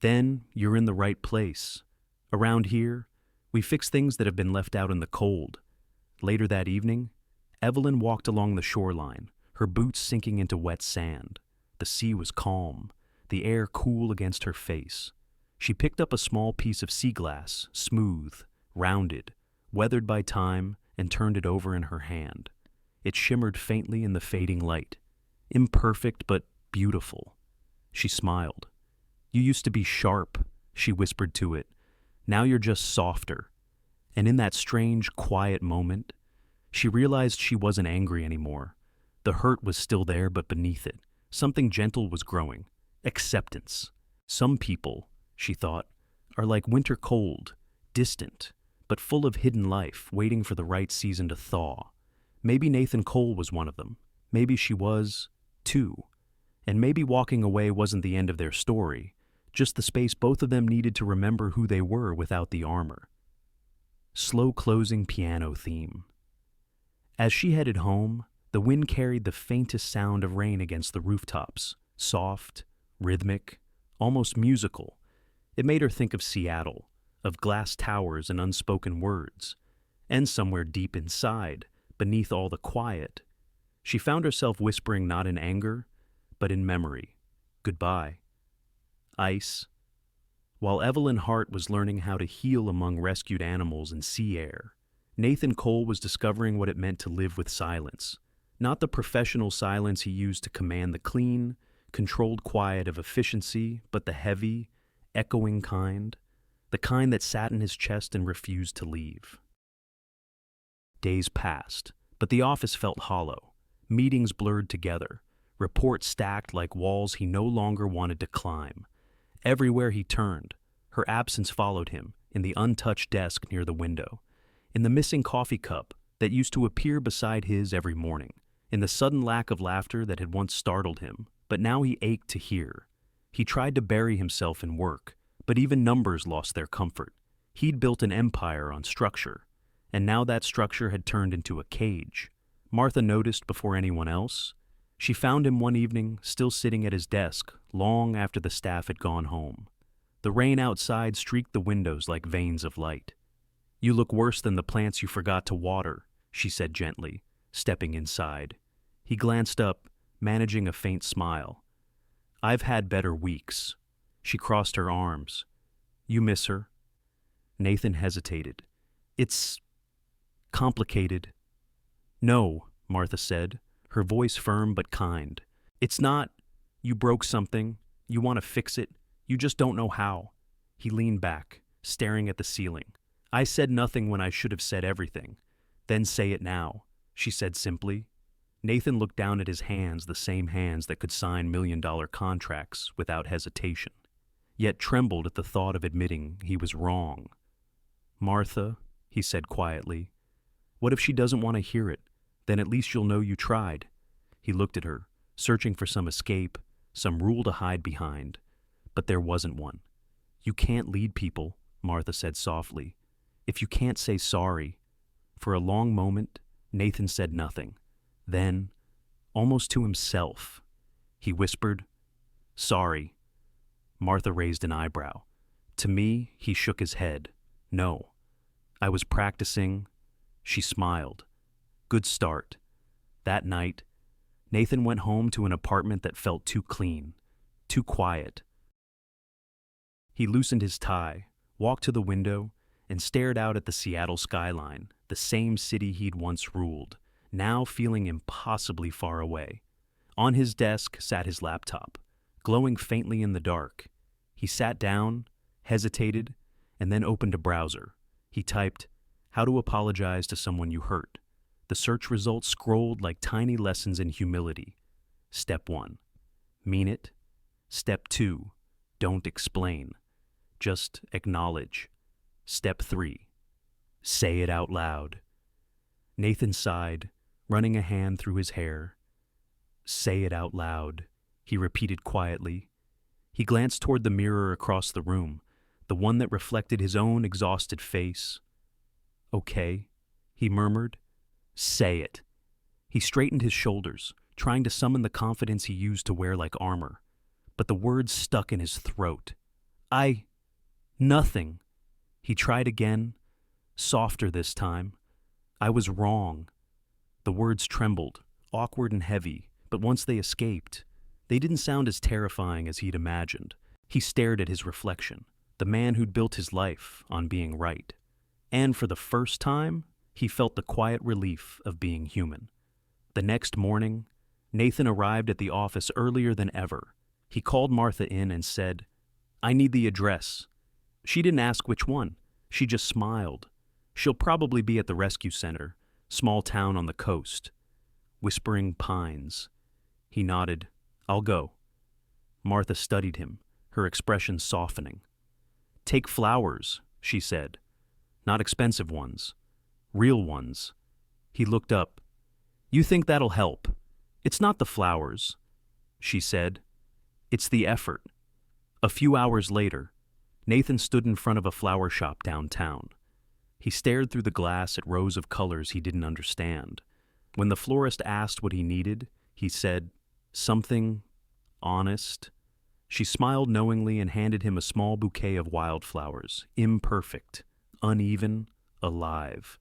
Then you're in the right place. Around here, we fix things that have been left out in the cold. Later that evening, Evelyn walked along the shoreline, her boots sinking into wet sand. The sea was calm, the air cool against her face. She picked up a small piece of sea glass, smooth, rounded, weathered by time, and turned it over in her hand. It shimmered faintly in the fading light. Imperfect, but beautiful. She smiled. You used to be sharp, she whispered to it. Now you're just softer. And in that strange, quiet moment, she realized she wasn't angry anymore. The hurt was still there, but beneath it, something gentle was growing. Acceptance. Some people, she thought, are like winter cold, distant, but full of hidden life, waiting for the right season to thaw. Maybe Nathan Cole was one of them. Maybe she was, too. And maybe walking away wasn't the end of their story, just the space both of them needed to remember who they were without the armor. Slow closing piano theme. As she headed home, the wind carried the faintest sound of rain against the rooftops, soft, rhythmic, almost musical. It made her think of Seattle, of glass towers and unspoken words, and somewhere deep inside, beneath all the quiet, She found herself whispering not in anger, but in memory. Goodbye. Ice. While Evelyn Hart was learning how to heal among rescued animals and sea air, Nathan Cole was discovering what it meant to live with silence. Not the professional silence he used to command the clean, controlled quiet of efficiency, but the heavy, echoing kind, the kind that sat in his chest and refused to leave. Days passed, but the office felt hollow. Meetings blurred together, reports stacked like walls he no longer wanted to climb. Everywhere he turned, her absence followed him, in the untouched desk near the window, in the missing coffee cup that used to appear beside his every morning, in the sudden lack of laughter that had once startled him, but now he ached to hear. He tried to bury himself in work, but even numbers lost their comfort. He'd built an empire on structure, and now that structure had turned into a cage. Martha noticed before anyone else. She found him one evening, still sitting at his desk, long after the staff had gone home. The rain outside streaked the windows like veins of light. "You look worse than the plants you forgot to water," she said gently, stepping inside. He glanced up, managing a faint smile. "I've had better weeks." She crossed her arms. "You miss her?" Nathan hesitated. "It's complicated." "No," Martha said, her voice firm but kind. "It's not, you broke something, you want to fix it, you just don't know how." He leaned back, staring at the ceiling. "I said nothing when I should have said everything. Then say it now," she said simply. Nathan looked down at his hands, the same hands that could sign million-dollar contracts without hesitation, yet trembled at the thought of admitting he was wrong. "Martha," he said quietly, "what if she doesn't want to hear it? Then at least you'll know you tried." He looked at her, searching for some escape, some rule to hide behind. But there wasn't one. "You can't lead people," Martha said softly, "if you can't say sorry." For a long moment, Nathan said nothing. Then, almost to himself, he whispered, "Sorry." Martha raised an eyebrow. To me, he shook his head. "No. I was practicing." She smiled. "Good start." That night, Nathan went home to an apartment that felt too clean, too quiet. He loosened his tie, walked to the window, and stared out at the Seattle skyline, the same city he'd once ruled, now feeling impossibly far away. On his desk sat his laptop, glowing faintly in the dark. He sat down, hesitated, and then opened a browser. He typed, "How to apologize to someone you hurt." The search results scrolled like tiny lessons in humility. Step 1, mean it. Step 2, don't explain. Just acknowledge. Step 3, say it out loud. Nathan sighed, running a hand through his hair. "Say it out loud," he repeated quietly. He glanced toward the mirror across the room, the one that reflected his own exhausted face. "Okay," he murmured. "Say it." He straightened his shoulders, trying to summon the confidence he used to wear like armor. But the words stuck in his throat. Nothing." He tried again, softer this time. "I was wrong." The words trembled, awkward and heavy, but once they escaped, they didn't sound as terrifying as he'd imagined. He stared at his reflection, the man who'd built his life on being right. And for the first time, he felt the quiet relief of being human. The next morning, Nathan arrived at the office earlier than ever. He called Martha in and said, "I need the address." She didn't ask which one. She just smiled. "She'll probably be at the rescue center, small town on the coast." Whispering Pines. He nodded. "I'll go." Martha studied him, her expression softening. "Take flowers," she said. "Not expensive ones. Real ones." He looked up. "You think that'll help? It's not the flowers," she said. "It's the effort." A few hours later, Nathan stood in front of a flower shop downtown. He stared through the glass at rows of colors he didn't understand. When the florist asked what he needed, he said, "Something honest." She smiled knowingly and handed him a small bouquet of wildflowers, imperfect, uneven, alive.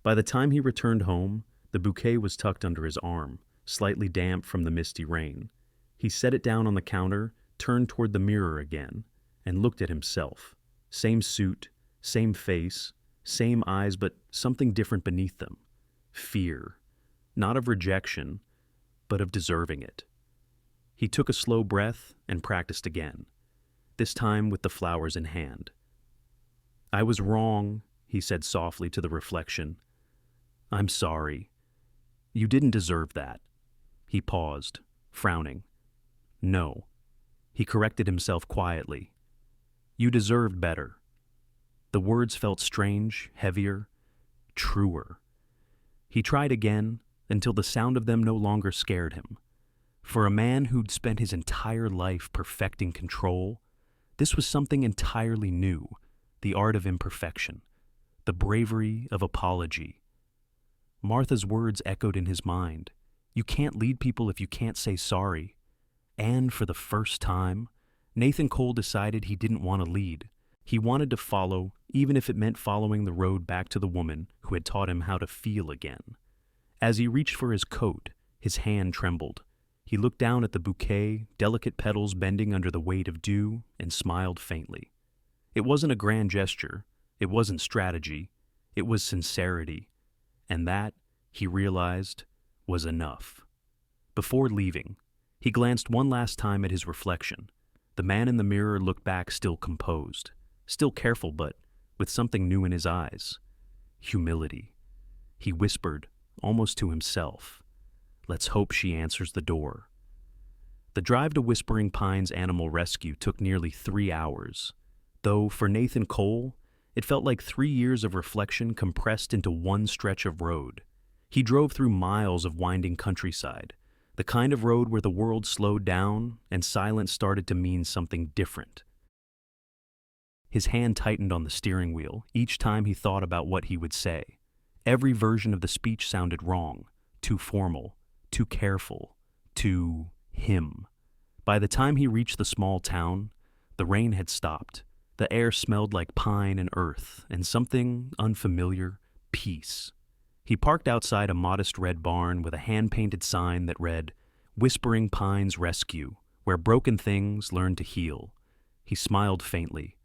By the time he returned home, The bouquet was tucked under his arm, slightly damp from the misty rain. He set it down on the counter, turned toward the mirror again, and looked at himself. Same suit, same face, same eyes, but something different beneath them. Fear. Not of rejection, but of deserving it. He took a slow breath and practiced again, this time with the flowers in hand. "I was wrong," he said softly to the reflection. "I'm sorry. You didn't deserve that." He paused, frowning. "No." He corrected himself quietly. "You deserved better." The words felt strange, heavier, truer. He tried again until the sound of them no longer scared him. For a man who'd spent his entire life perfecting control, this was something entirely new, the art of imperfection, the bravery of apology. Martha's words echoed in his mind. You can't lead people if you can't say sorry. And for the first time, Nathan Cole decided he didn't want to lead. He wanted to follow, even if it meant following the road back to the woman who had taught him how to feel again. As he reached for his coat, his hand trembled. He looked down at the bouquet, delicate petals bending under the weight of dew, and smiled faintly. It wasn't a grand gesture. It wasn't strategy. It was sincerity. And that, he realized, was enough. Before leaving, he glanced one last time at his reflection. The man in the mirror looked back still composed, still careful, but with something new in his eyes. Humility. He whispered, almost to himself, "Let's hope she answers the door." The drive to Whispering Pines Animal Rescue took nearly 3 hours, though for Nathan Cole, it felt like 3 years of reflection compressed into one stretch of road. He drove through miles of winding countryside, the kind of road where the world slowed down and silence started to mean something different. His hand tightened on the steering wheel each time he thought about what he would say. Every version of the speech sounded wrong, too formal, too careful, too him. By the time he reached the small town, the rain had stopped. The air smelled like pine and earth, and something unfamiliar, peace. He parked outside a modest red barn with a hand-painted sign that read, "Whispering Pines Rescue, where broken things learn to heal." He smiled faintly.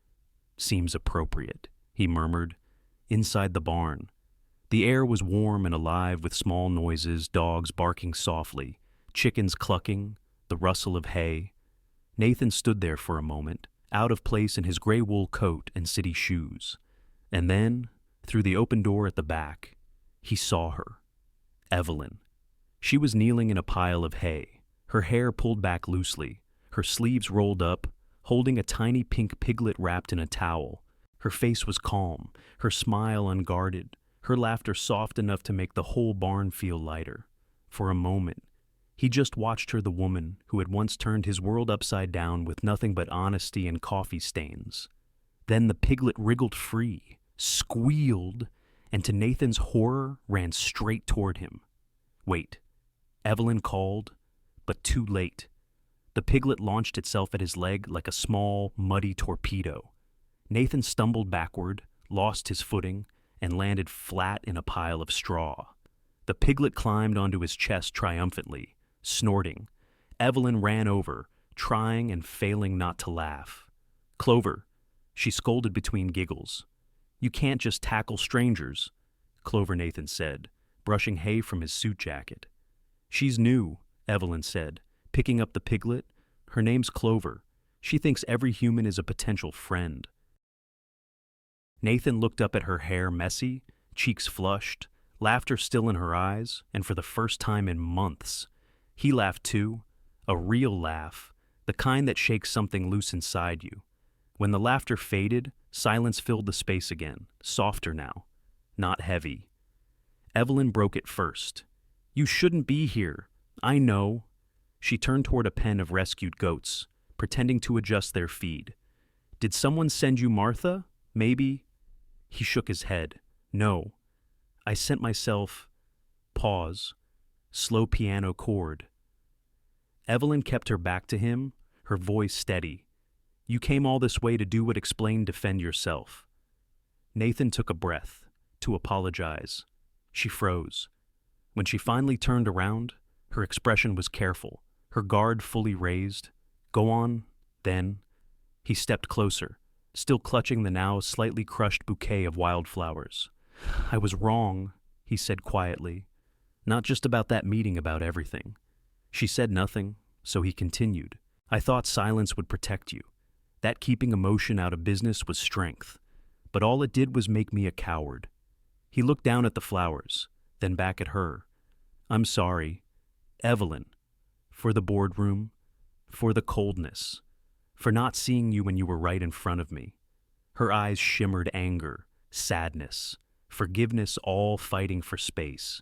"Seems appropriate," he murmured. Inside the barn, the air was warm and alive with small noises, dogs barking softly, chickens clucking, the rustle of hay. Nathan stood there for a moment, out of place in his gray wool coat and city shoes. And then, through the open door at the back, he saw her. Evelyn. She was kneeling in a pile of hay, her hair pulled back loosely, her sleeves rolled up, holding a tiny pink piglet wrapped in a towel. Her face was calm, her smile unguarded, her laughter soft enough to make the whole barn feel lighter. For a moment, he just watched her, the woman who had once turned his world upside down with nothing but honesty and coffee stains. Then the piglet wriggled free, squealed, and to Nathan's horror ran straight toward him. Wait, Evelyn called, but too late. The piglet launched itself at his leg like a small, muddy torpedo. Nathan stumbled backward, lost his footing, and landed flat in a pile of straw. The piglet climbed onto his chest triumphantly, snorting. Evelyn ran over, trying and failing not to laugh. "Clover," she scolded between giggles. "You can't just tackle strangers," Clover, Nathan said, brushing hay from his suit jacket. "She's new," Evelyn said, picking up the piglet. "Her name's Clover. She thinks every human is a potential friend." Nathan looked up at her, hair messy, cheeks flushed, laughter still in her eyes, and for the first time in months, he laughed too, a real laugh, the kind that shakes something loose inside you. When the laughter faded, silence filled the space again, softer now, not heavy. Evelyn broke it first. "You shouldn't be here. I know." She turned toward a pen of rescued goats, pretending to adjust their feed. "Did someone send you Martha? Maybe?" He shook his head. "No. I sent myself." Pause. Slow piano chord. Evelyn kept her back to him, her voice steady. "You came all this way to do what explained defend yourself." Nathan took a breath, to apologize. She froze. When she finally turned around, her expression was careful, her guard fully raised. Go on, then. He stepped closer, still clutching the now slightly crushed bouquet of wildflowers. I was wrong, he said quietly. Not just about that meeting, about everything. She said nothing, so he continued. I thought silence would protect you. That keeping emotion out of business was strength. But all it did was make me a coward. He looked down at the flowers, then back at her. I'm sorry, Evelyn, for the boardroom, for the coldness, for not seeing you when you were right in front of me. Her eyes shimmered anger, sadness, forgiveness, all fighting for space.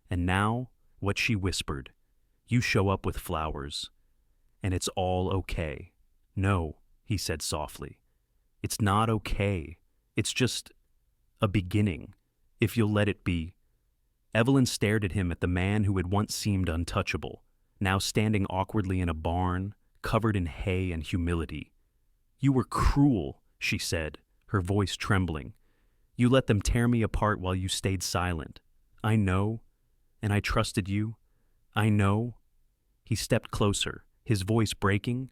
And now, what she whispered, you show up with flowers, and it's all okay. No, he said softly. It's not okay. It's just a beginning, if you'll let it be. Evelyn stared at him, at the man who had once seemed untouchable, now standing awkwardly in a barn, covered in hay and humility. You were cruel, she said, her voice trembling. You let them tear me apart while you stayed silent. I know, and I trusted you. I know. He stepped closer, his voice breaking.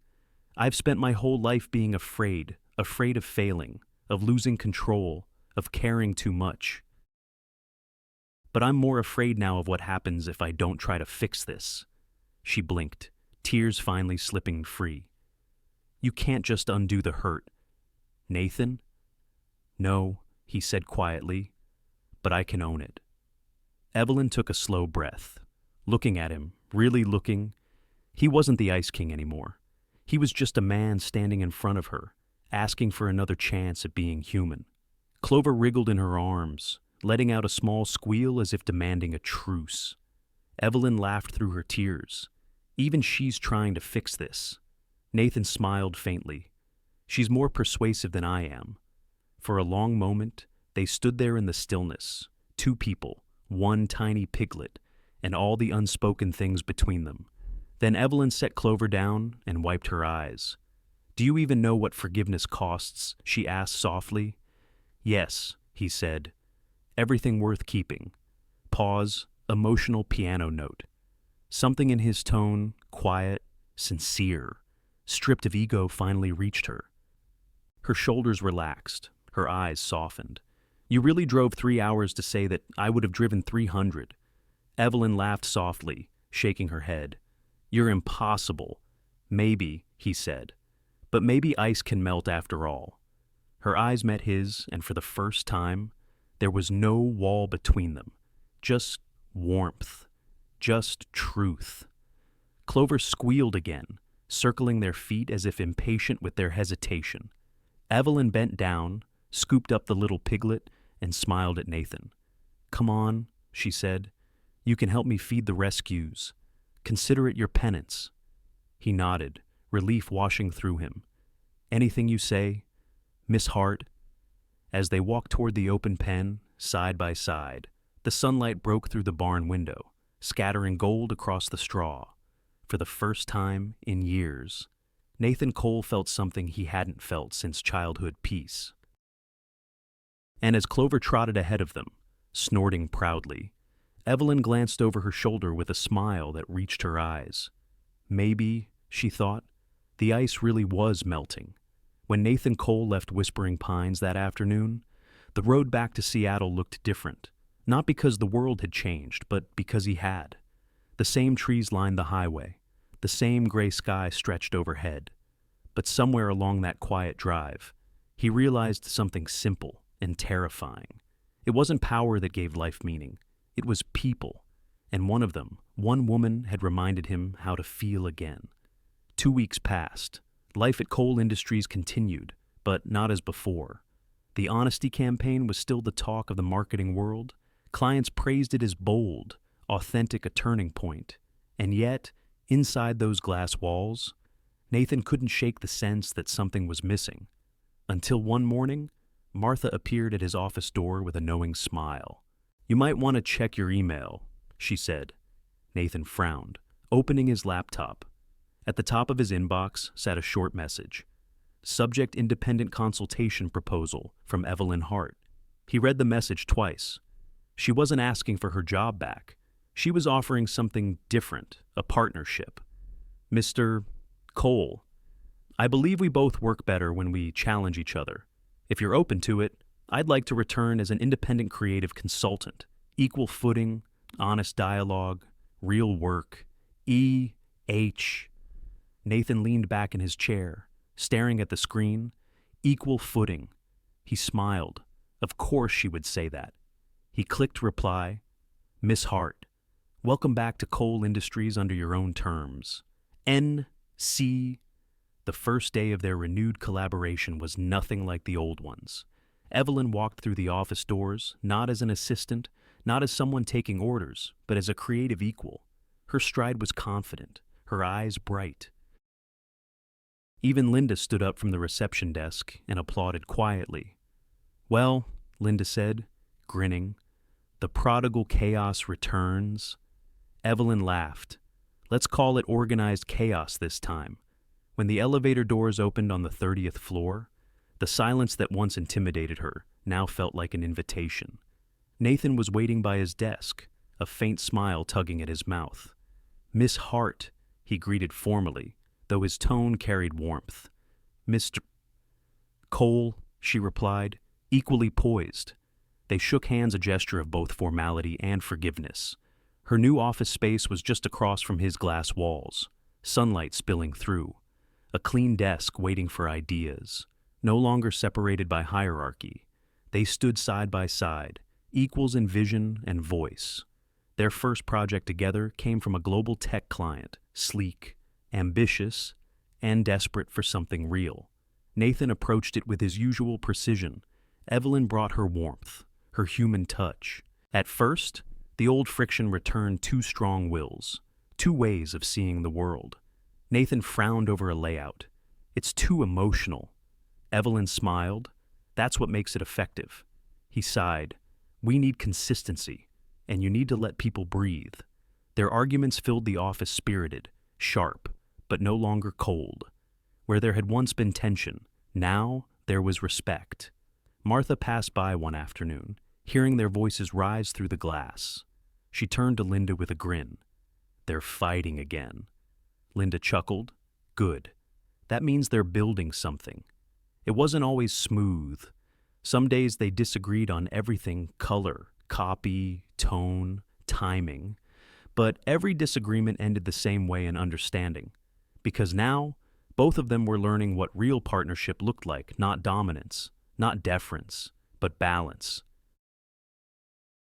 I've spent my whole life being afraid of failing, of losing control, of caring too much. But I'm more afraid now of what happens if I don't try to fix this. She blinked, tears finally slipping free. You can't just undo the hurt. Nathan? No, he said quietly, but I can own it. Evelyn took a slow breath, looking at him, really looking. He wasn't the Ice King anymore. He was just a man standing in front of her, asking for another chance at being human. Clover wriggled in her arms, letting out a small squeal as if demanding a truce. Evelyn laughed through her tears. Even she's trying to fix this. Nathan smiled faintly. She's more persuasive than I am. For a long moment, they stood there in the stillness, two people, one tiny piglet, and all the unspoken things between them. Then Evelyn set Clover down and wiped her eyes. Do you even know what forgiveness costs? She asked softly. Yes, he said. Everything worth keeping. Pause, emotional piano note. Something in his tone, quiet, sincere, stripped of ego, finally reached her. Her shoulders relaxed, her eyes softened. You really drove 3 hours to say that I would have driven 300. Evelyn laughed softly, shaking her head. You're impossible. Maybe, he said. But maybe ice can melt after all. Her eyes met his, and for the first time, there was no wall between them. Just warmth. Just truth. Clover squealed again, circling their feet as if impatient with their hesitation. Evelyn bent down, scooped up the little piglet, and smiled at Nathan. Come on, she said. You can help me feed the rescues. Consider it your penance. He nodded, relief washing through him. Anything you say, Miss Hart. As they walked toward the open pen, side by side, the sunlight broke through the barn window, scattering gold across the straw. For the first time in years, Nathan Cole felt something he hadn't felt since childhood peace. And as Clover trotted ahead of them, snorting proudly, Evelyn glanced over her shoulder with a smile that reached her eyes. Maybe, she thought, the ice really was melting. When Nathan Cole left Whispering Pines that afternoon, the road back to Seattle looked different, not because the world had changed, but because he had. The same trees lined the highway, the same gray sky stretched overhead. But somewhere along that quiet drive, he realized something simple and terrifying. It wasn't power that gave life meaning. It was people, and one of them, one woman, had reminded him how to feel again. 2 weeks passed. Life at Cole Industries continued, but not as before. The honesty campaign was still the talk of the marketing world. Clients praised it as bold, authentic, a turning point. And yet, inside those glass walls, Nathan couldn't shake the sense that something was missing. Until one morning, Martha appeared at his office door with a knowing smile. You might want to check your email, she said. Nathan frowned, opening his laptop. At the top of his inbox sat a short message. Subject: independent consultation proposal from Evelyn Hart. He read the message twice. She wasn't asking for her job back. She was offering something different, a partnership. Mr. Cole, I believe we both work better when we challenge each other. If you're open to it, I'd like to return as an independent creative consultant. Equal footing, honest dialogue, real work. E.H. Nathan leaned back in his chair, staring at the screen. Equal footing. He smiled. Of course she would say that. He clicked reply. Miss Hart, welcome back to Cole Industries under your own terms. N.C. The first day of their renewed collaboration was nothing like the old ones. Evelyn walked through the office doors, not as an assistant, not as someone taking orders, but as a creative equal. Her stride was confident, her eyes bright. Even Linda stood up from the reception desk and applauded quietly. Well, Linda said, grinning, the prodigal chaos returns. Evelyn laughed. Let's call it organized chaos this time. When the elevator doors opened on the 30th floor, the silence that once intimidated her now felt like an invitation. Nathan was waiting by his desk, a faint smile tugging at his mouth. Miss Hart, he greeted formally, though his tone carried warmth. Mr. Cole, she replied, equally poised. They shook hands, a gesture of both formality and forgiveness. Her new office space was just across from his glass walls, sunlight spilling through. A clean desk waiting for ideas, no longer separated by hierarchy. They stood side by side, equals in vision and voice. Their first project together came from a global tech client, sleek, ambitious, and desperate for something real. Nathan approached it with his usual precision. Evelyn brought her warmth, her human touch. At first, the old friction returned two strong wills, two ways of seeing the world. Nathan frowned over a layout. It's too emotional. Evelyn smiled. That's what makes it effective. He sighed. We need consistency, and you need to let people breathe. Their arguments filled the office spirited, sharp, but no longer cold. Where there had once been tension, now there was respect. Martha passed by one afternoon, hearing their voices rise through the glass. She turned to Linda with a grin. They're fighting again. Linda chuckled. Good. That means they're building something. It wasn't always smooth. Some days they disagreed on everything: color, copy, tone, timing. But every disagreement ended the same way in understanding. Because now, both of them were learning what real partnership looked like, not dominance, not deference, but balance.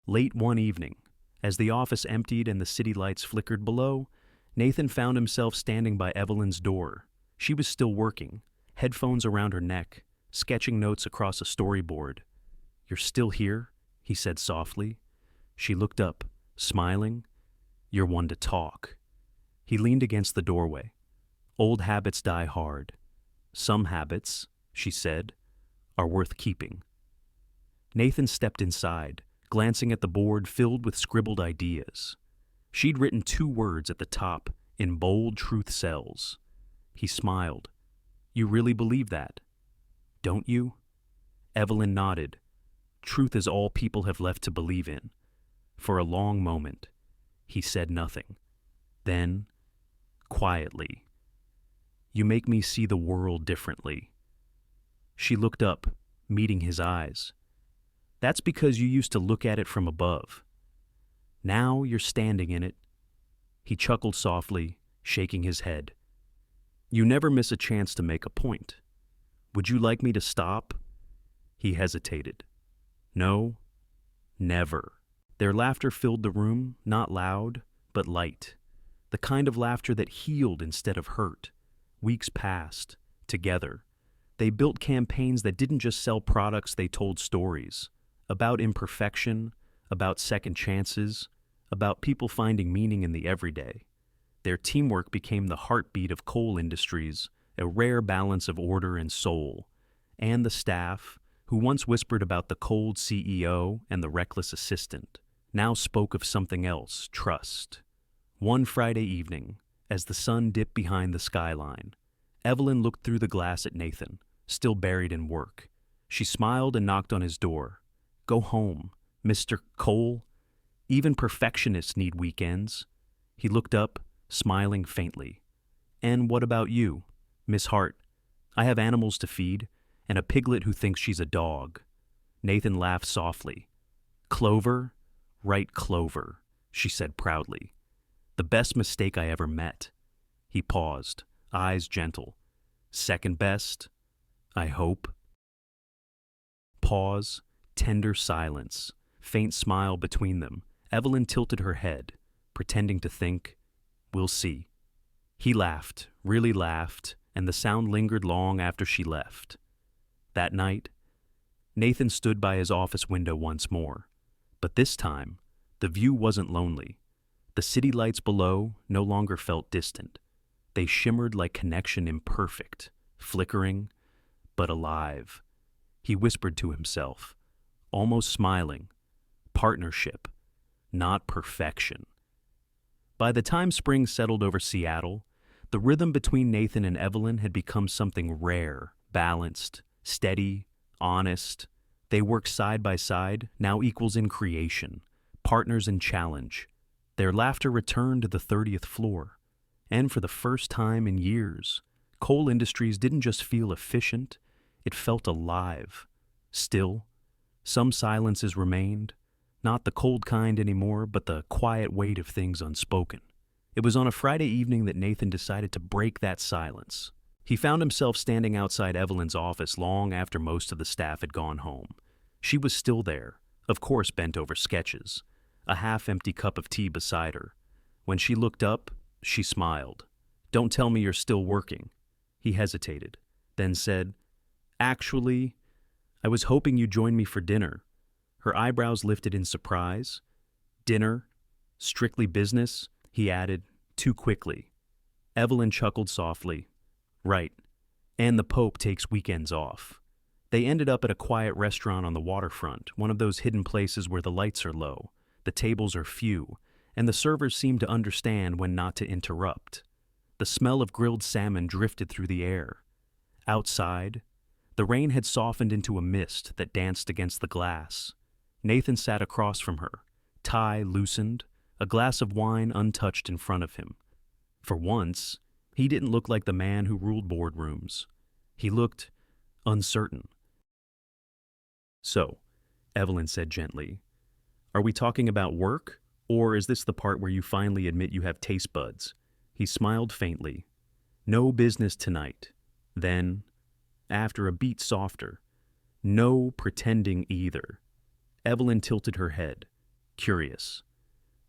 Late one evening, as the office emptied and the city lights flickered below, Nathan found himself standing by Evelyn's door. She was still working, headphones around her neck, sketching notes across a storyboard. You're still here? He said softly. She looked up, smiling. You're one to talk. He leaned against the doorway. Old habits die hard. Some habits, she said, are worth keeping. Nathan stepped inside, glancing at the board filled with scribbled ideas. She'd written 2 words at the top in bold truth cells. He smiled. You really believe that? Don't you? Evelyn nodded. Truth is all people have left to believe in. For a long moment, he said nothing. Then, quietly, you make me see the world differently. She looked up, meeting his eyes. That's because you used to look at it from above. Now you're standing in it. He chuckled softly, shaking his head. You never miss a chance to make a point. Would you like me to stop? He hesitated. No, never. Their laughter filled the room, not loud, but light. The kind of laughter that healed instead of hurt. Weeks passed, together. They built campaigns that didn't just sell products, they told stories. About imperfection, about second chances, about people finding meaning in the everyday. Their teamwork became the heartbeat of Cole Industries, a rare balance of order and soul. And the staff, who once whispered about the cold CEO and the reckless assistant, now spoke of something else: trust. One Friday evening, as the sun dipped behind the skyline, Evelyn looked through the glass at Nathan, still buried in work. She smiled and knocked on his door. Go home, Mr. Cole. Even perfectionists need weekends. He looked up, smiling faintly. And what about you, Miss Hart? I have animals to feed, and a piglet who thinks she's a dog. Nathan laughed softly. Clover, right Clover, she said proudly. The best mistake I ever met. He paused, eyes gentle. Second best, I hope. Pause, tender silence, faint smile between them. Evelyn tilted her head, pretending to think, we'll see. He laughed, really laughed, and the sound lingered long after she left. That night, Nathan stood by his office window once more. But this time, the view wasn't lonely. The city lights below no longer felt distant. They shimmered like connection imperfect, flickering, but alive. He whispered to himself, almost smiling, partnership, not perfection. By the time spring settled over Seattle, the rhythm between Nathan and Evelyn had become something rare, balanced, steady, honest. They worked side by side, now equals in creation, partners in challenge. Their laughter returned to the 30th floor. And for the first time in years, Coal Industries didn't just feel efficient, it felt alive. Still, some silences remained, not the cold kind anymore, but the quiet weight of things unspoken. It was on a Friday evening that Nathan decided to break that silence. He found himself standing outside Evelyn's office long after most of the staff had gone home. She was still there, of course bent over sketches, a half-empty cup of tea beside her. When she looked up, she smiled. Don't tell me you're still working. He hesitated, then said, Actually, I was hoping you'd join me for dinner. Her eyebrows lifted in surprise. Dinner? Strictly business? He added, too quickly. Evelyn chuckled softly. Right. And the Pope takes weekends off. They ended up at a quiet restaurant on the waterfront, one of those hidden places where the lights are low, the tables are few, and the servers seem to understand when not to interrupt. The smell of grilled salmon drifted through the air. Outside, the rain had softened into a mist that danced against the glass. Nathan sat across from her, tie loosened, a glass of wine untouched in front of him. For once, he didn't look like the man who ruled boardrooms. He looked uncertain. So, Evelyn said gently, are we talking about work, or is this the part where you finally admit you have taste buds? He smiled faintly. No business tonight. Then, after a beat softer, no pretending either. Evelyn tilted her head, curious.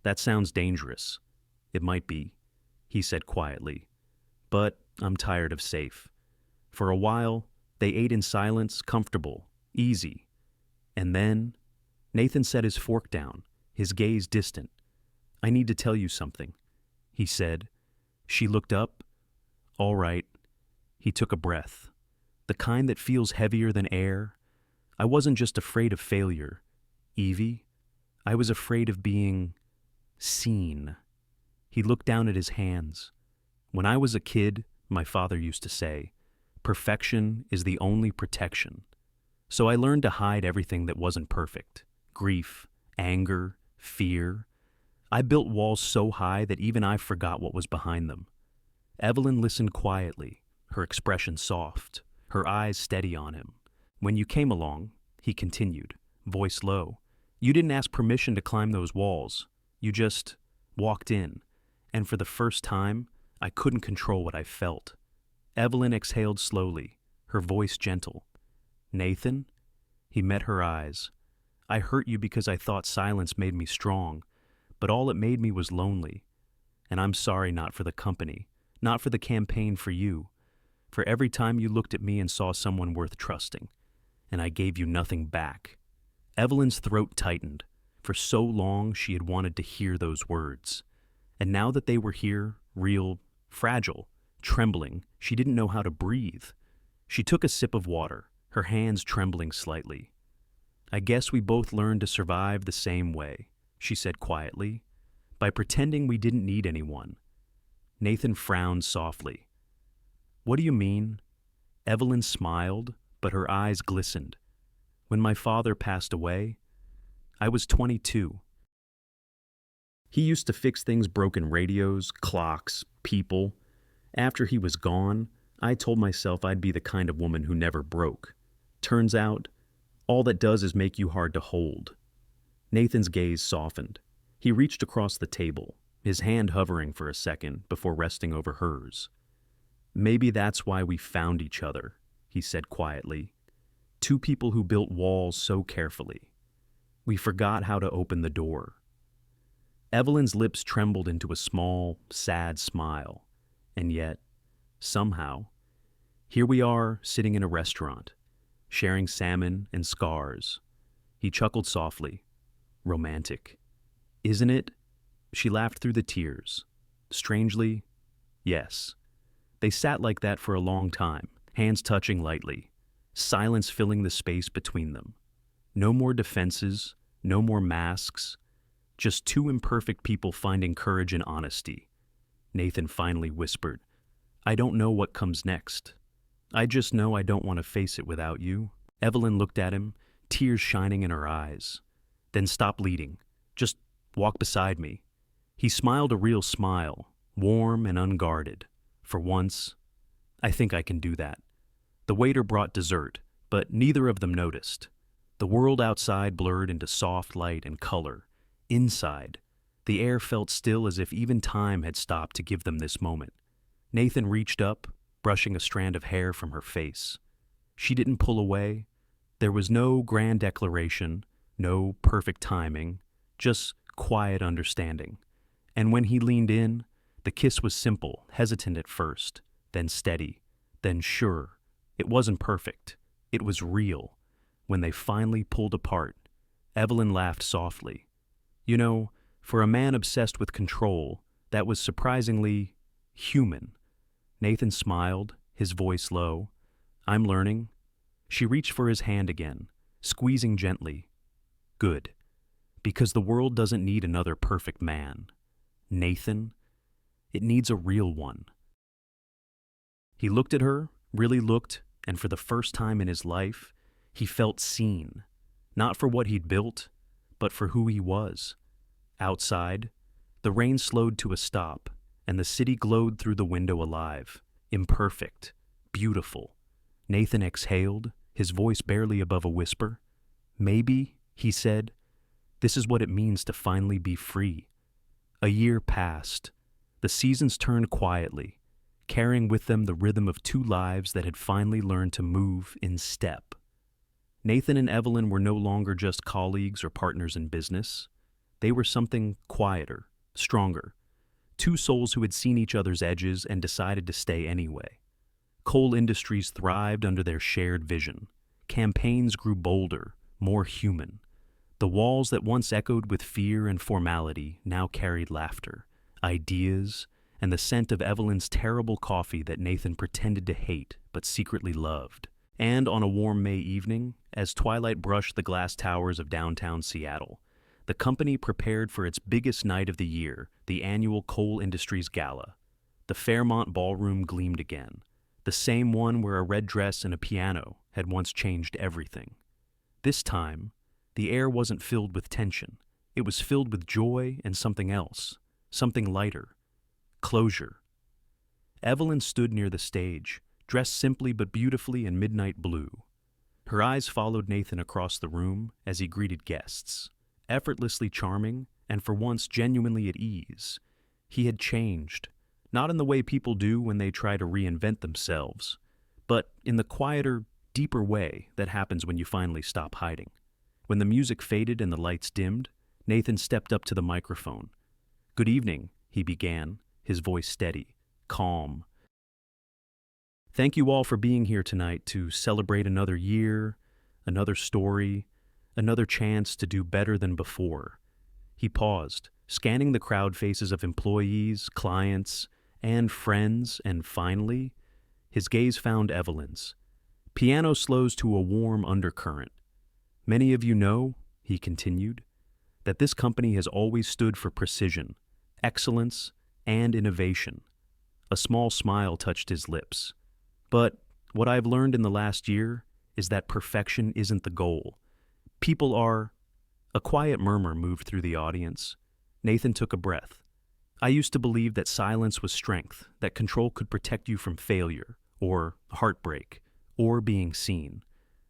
That sounds dangerous. It might be, he said quietly. But I'm tired of safe. For a while, they ate in silence, comfortable, easy. And then, Nathan set his fork down, his gaze distant. I need to tell you something, he said. She looked up. All right. He took a breath. The kind that feels heavier than air. I wasn't just afraid of failure, Evie. I was afraid of being seen. He looked down at his hands. When I was a kid, my father used to say, perfection is the only protection. So I learned to hide everything that wasn't perfect. Grief, anger, fear. I built walls so high that even I forgot what was behind them. Evelyn listened quietly, her expression soft, her eyes steady on him. When you came along, he continued, voice low, you didn't ask permission to climb those walls. You just walked in, and for the first time, I couldn't control what I felt. Evelyn exhaled slowly, her voice gentle. Nathan? He met her eyes. I hurt you because I thought silence made me strong, but all it made me was lonely. And I'm sorry not for the company, not for the campaign for you, for every time you looked at me and saw someone worth trusting, and I gave you nothing back. Evelyn's throat tightened. For so long she had wanted to hear those words. And now that they were here, real, fragile, trembling, she didn't know how to breathe. She took a sip of water, her hands trembling slightly. I guess we both learned to survive the same way, she said quietly, by pretending we didn't need anyone. Nathan frowned softly. What do you mean? Evelyn smiled, but her eyes glistened. When my father passed away, I was 22. He used to fix things: broken radios, clocks, people. After he was gone, I told myself I'd be the kind of woman who never broke. Turns out, all that does is make you hard to hold. Nathan's gaze softened. He reached across the table, his hand hovering for a second before resting over hers. "Maybe that's why we found each other," he said quietly. "Two people who built walls so carefully. We forgot how to open the door." Evelyn's lips trembled into a small, sad smile. And yet, somehow, here we are sitting in a restaurant, sharing salmon and scars. He chuckled softly. "Romantic. Isn't it?" She laughed through the tears. Strangely, yes. They sat like that for a long time, hands touching lightly, silence filling the space between them. No more defenses, no more masks, just two imperfect people finding courage and honesty. Nathan finally whispered, "I don't know what comes next. I just know I don't want to face it without you." Evelyn looked at him, tears shining in her eyes. "Then stop leading. Just walk beside me." He smiled a real smile, warm and unguarded. "For once, I think I can do that." The waiter brought dessert, but neither of them noticed. The world outside blurred into soft light and color. Inside, the air felt still, as if even time had stopped to give them this moment. Nathan reached up, brushing a strand of hair from her face. She didn't pull away. There was no grand declaration, no perfect timing, just quiet understanding. And when he leaned in, the kiss was simple, hesitant at first, then steady, then sure. It wasn't perfect. It was real. When they finally pulled apart, Evelyn laughed softly. You know, for a man obsessed with control, that was surprisingly human. Nathan smiled, his voice low. "I'm learning." She reached for his hand again, squeezing gently. "Good. Because the world doesn't need another perfect man. Nathan, it needs a real one." He looked at her, really looked, and for the first time in his life, he felt seen. Not for what he'd built, but for who he was. Outside, the rain slowed to a stop, and the city glowed through the window alive, imperfect, beautiful. Nathan exhaled, his voice barely above a whisper. "Maybe," he said, "this is what it means to finally be free." A year passed. The seasons turned quietly, carrying with them the rhythm of two lives that had finally learned to move in step. Nathan and Evelyn were no longer just colleagues or partners in business. They were something quieter, stronger. Two souls who had seen each other's edges and decided to stay anyway. Coal industries thrived under their shared vision. Campaigns grew bolder, more human. The walls that once echoed with fear and formality now carried laughter, ideas, and the scent of Evelyn's terrible coffee that Nathan pretended to hate but secretly loved. And on a warm May evening, as twilight brushed the glass towers of downtown Seattle, the company prepared for its biggest night of the year, the annual Coal Industries Gala. The Fairmont Ballroom gleamed again, the same one where a red dress and a piano had once changed everything. This time, the air wasn't filled with tension. It was filled with joy and something else, something lighter. Closure. Evelyn stood near the stage, dressed simply but beautifully in midnight blue. Her eyes followed Nathan across the room as he greeted guests. Effortlessly charming, and for once genuinely at ease. He had changed, not in the way people do when they try to reinvent themselves, but in the quieter, deeper way that happens when you finally stop hiding. When the music faded and the lights dimmed, Nathan stepped up to the microphone. "Good evening," he began, his voice steady, calm. "Thank you all for being here tonight to celebrate another year, another story, another chance to do better than before." He paused, scanning the crowd faces of employees, clients, and friends, and finally, his gaze found Evelyn's. Piano slows to a warm undercurrent. "Many of you know," he continued, "that this company has always stood for precision, excellence, and innovation." A small smile touched his lips. "But what I've learned in the last year is that perfection isn't the goal. People are—" A quiet murmur moved through the audience. Nathan took a breath. I used to believe that silence was strength, that control could protect you from failure, or heartbreak, or being seen.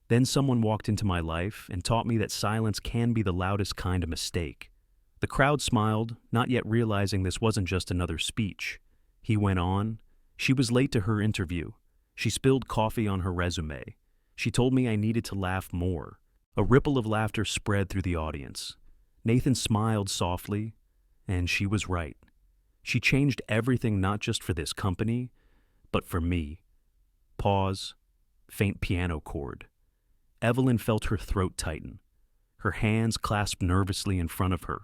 Then someone walked into my life and taught me that silence can be the loudest kind of mistake. The crowd smiled, not yet realizing this wasn't just another speech. He went on. She was late to her interview. She spilled coffee on her resume. She told me I needed to laugh more. A ripple of laughter spread through the audience. Nathan smiled softly, and she was right. She changed everything not just for this company, but for me. Pause. Faint piano chord. Evelyn felt her throat tighten. Her hands clasped nervously in front of her.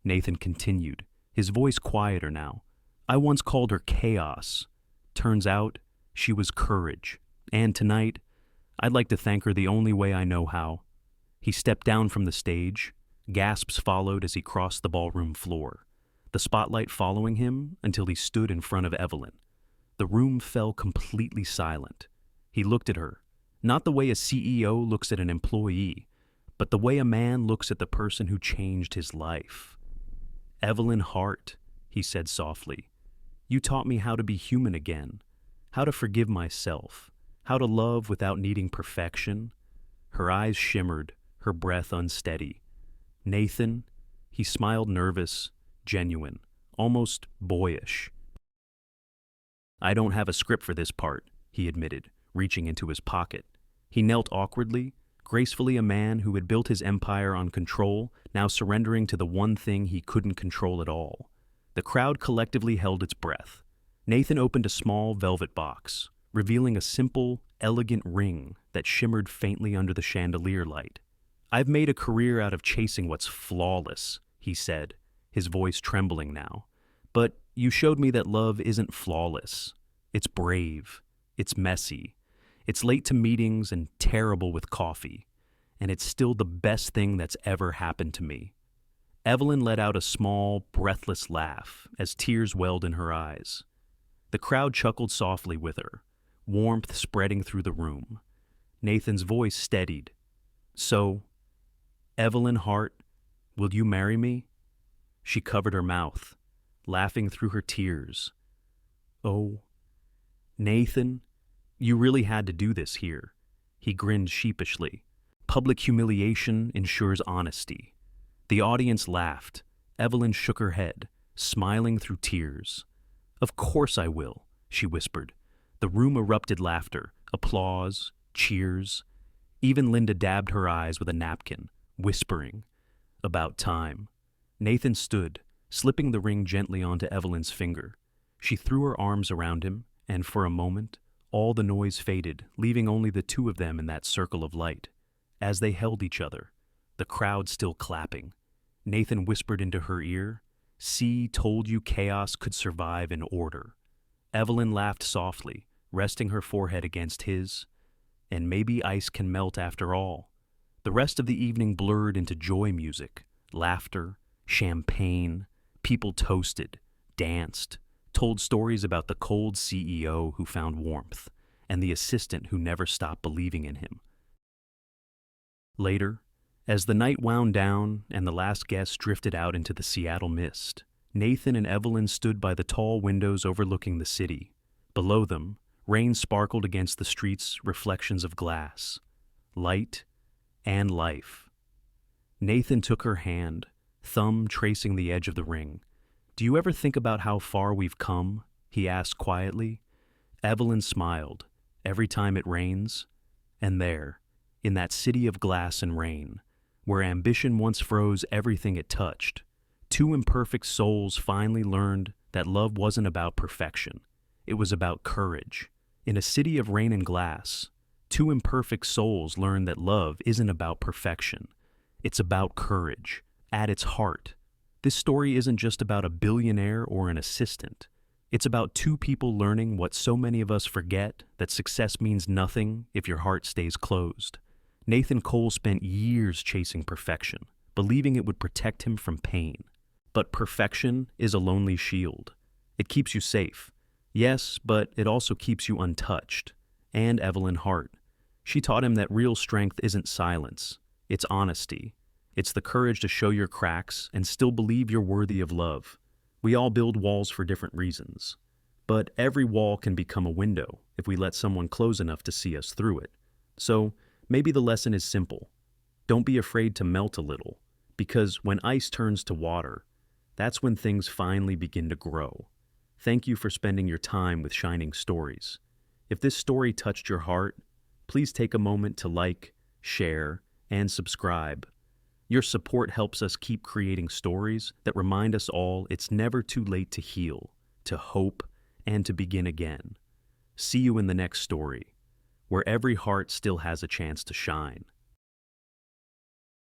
Nathan continued, his voice quieter now. I once called her chaos. Turns out, she was courage. And tonight, I'd like to thank her the only way I know how. He stepped down from the stage. Gasps followed as he crossed the ballroom floor, the spotlight following him until he stood in front of Evelyn. The room fell completely silent. He looked at her, not the way a CEO looks at an employee, but the way a man looks at the person who changed his life. Evelyn Hart, he said softly, you taught me how to be human again, how to forgive myself, how to love without needing perfection. Her eyes shimmered, her breath unsteady. Nathan, he smiled nervous, genuine, almost boyish. I don't have a script for this part, he admitted, reaching into his pocket. He knelt awkwardly, gracefully a man who had built his empire on control, now surrendering to the one thing he couldn't control at all. The crowd collectively held its breath. Nathan opened a small velvet box, revealing a simple, elegant ring that shimmered faintly under the chandelier light. I've made a career out of chasing what's flawless, he said, his voice trembling now. But you showed me that love isn't flawless. It's brave. It's messy. It's late to meetings and terrible with coffee. And it's still the best thing that's ever happened to me. Evelyn let out a small, breathless laugh as tears welled in her eyes. The crowd chuckled softly with her, warmth spreading through the room. Nathan's voice steadied. So, Evelyn Hart, will you marry me? She covered her mouth, laughing through her tears. Oh, Nathan, you really had to do this here. He grinned sheepishly. Public humiliation ensures honesty. The audience laughed. Evelyn shook her head, smiling through tears. Of course I will, she whispered. The room erupted laughter, applause, cheers. Even Linda dabbed her eyes with a napkin, whispering, about time. Nathan stood, slipping the ring gently onto Evelyn's finger. She threw her arms around him, and for a moment, all the noise faded, leaving only the two of them in that circle of light. As they held each other, the crowd still clapping, Nathan whispered into her ear, "See, told you chaos could survive in order." Evelyn laughed softly, resting her forehead against his. And maybe ice can melt after all. The rest of the evening blurred into joy music, laughter, champagne. People toasted, danced, told stories about the cold CEO who found warmth, and the assistant who never stopped believing in him. Later, as the night wound down and the last guests drifted out into the Seattle mist, Nathan and Evelyn stood by the tall windows overlooking the city. Below them, rain sparkled against the street's reflections of glass. Light and life. Nathan took her hand, thumb tracing the edge of the ring. "Do you ever think about how far we've come?" he asked quietly. Evelyn smiled. Every time it rains. And there, in that city of glass and rain, where ambition once froze everything it touched, two imperfect souls finally learned that love wasn't about perfection. It was about courage. In a city of rain and glass, two imperfect souls learned that love isn't about perfection. It's about courage, at its heart. This story isn't just about a billionaire or an assistant. It's about two people learning what so many of us forget, that success means nothing if your heart stays closed. Nathan Cole spent years chasing perfection, believing it would protect him from pain. But perfection is a lonely shield. It keeps you safe. Yes, but it also keeps you untouched. And Evelyn Hart. She taught him that real strength isn't silence, it's honesty. It's the courage to show your cracks and still believe you're worthy of love. We all build walls for different reasons. But every wall can become a window if we let someone close enough to see us through it. So maybe the lesson is simple. Don't be afraid to melt a little, because when ice turns to water, that's when things finally begin to grow. Thank you for spending your time with Shining Stories. If this story touched your heart, please take a moment to like, share, and subscribe. Your support helps us keep creating stories that remind us all it's never too late to heal, to hope, and to begin again. See you in the next story, where every heart still has a chance to shine.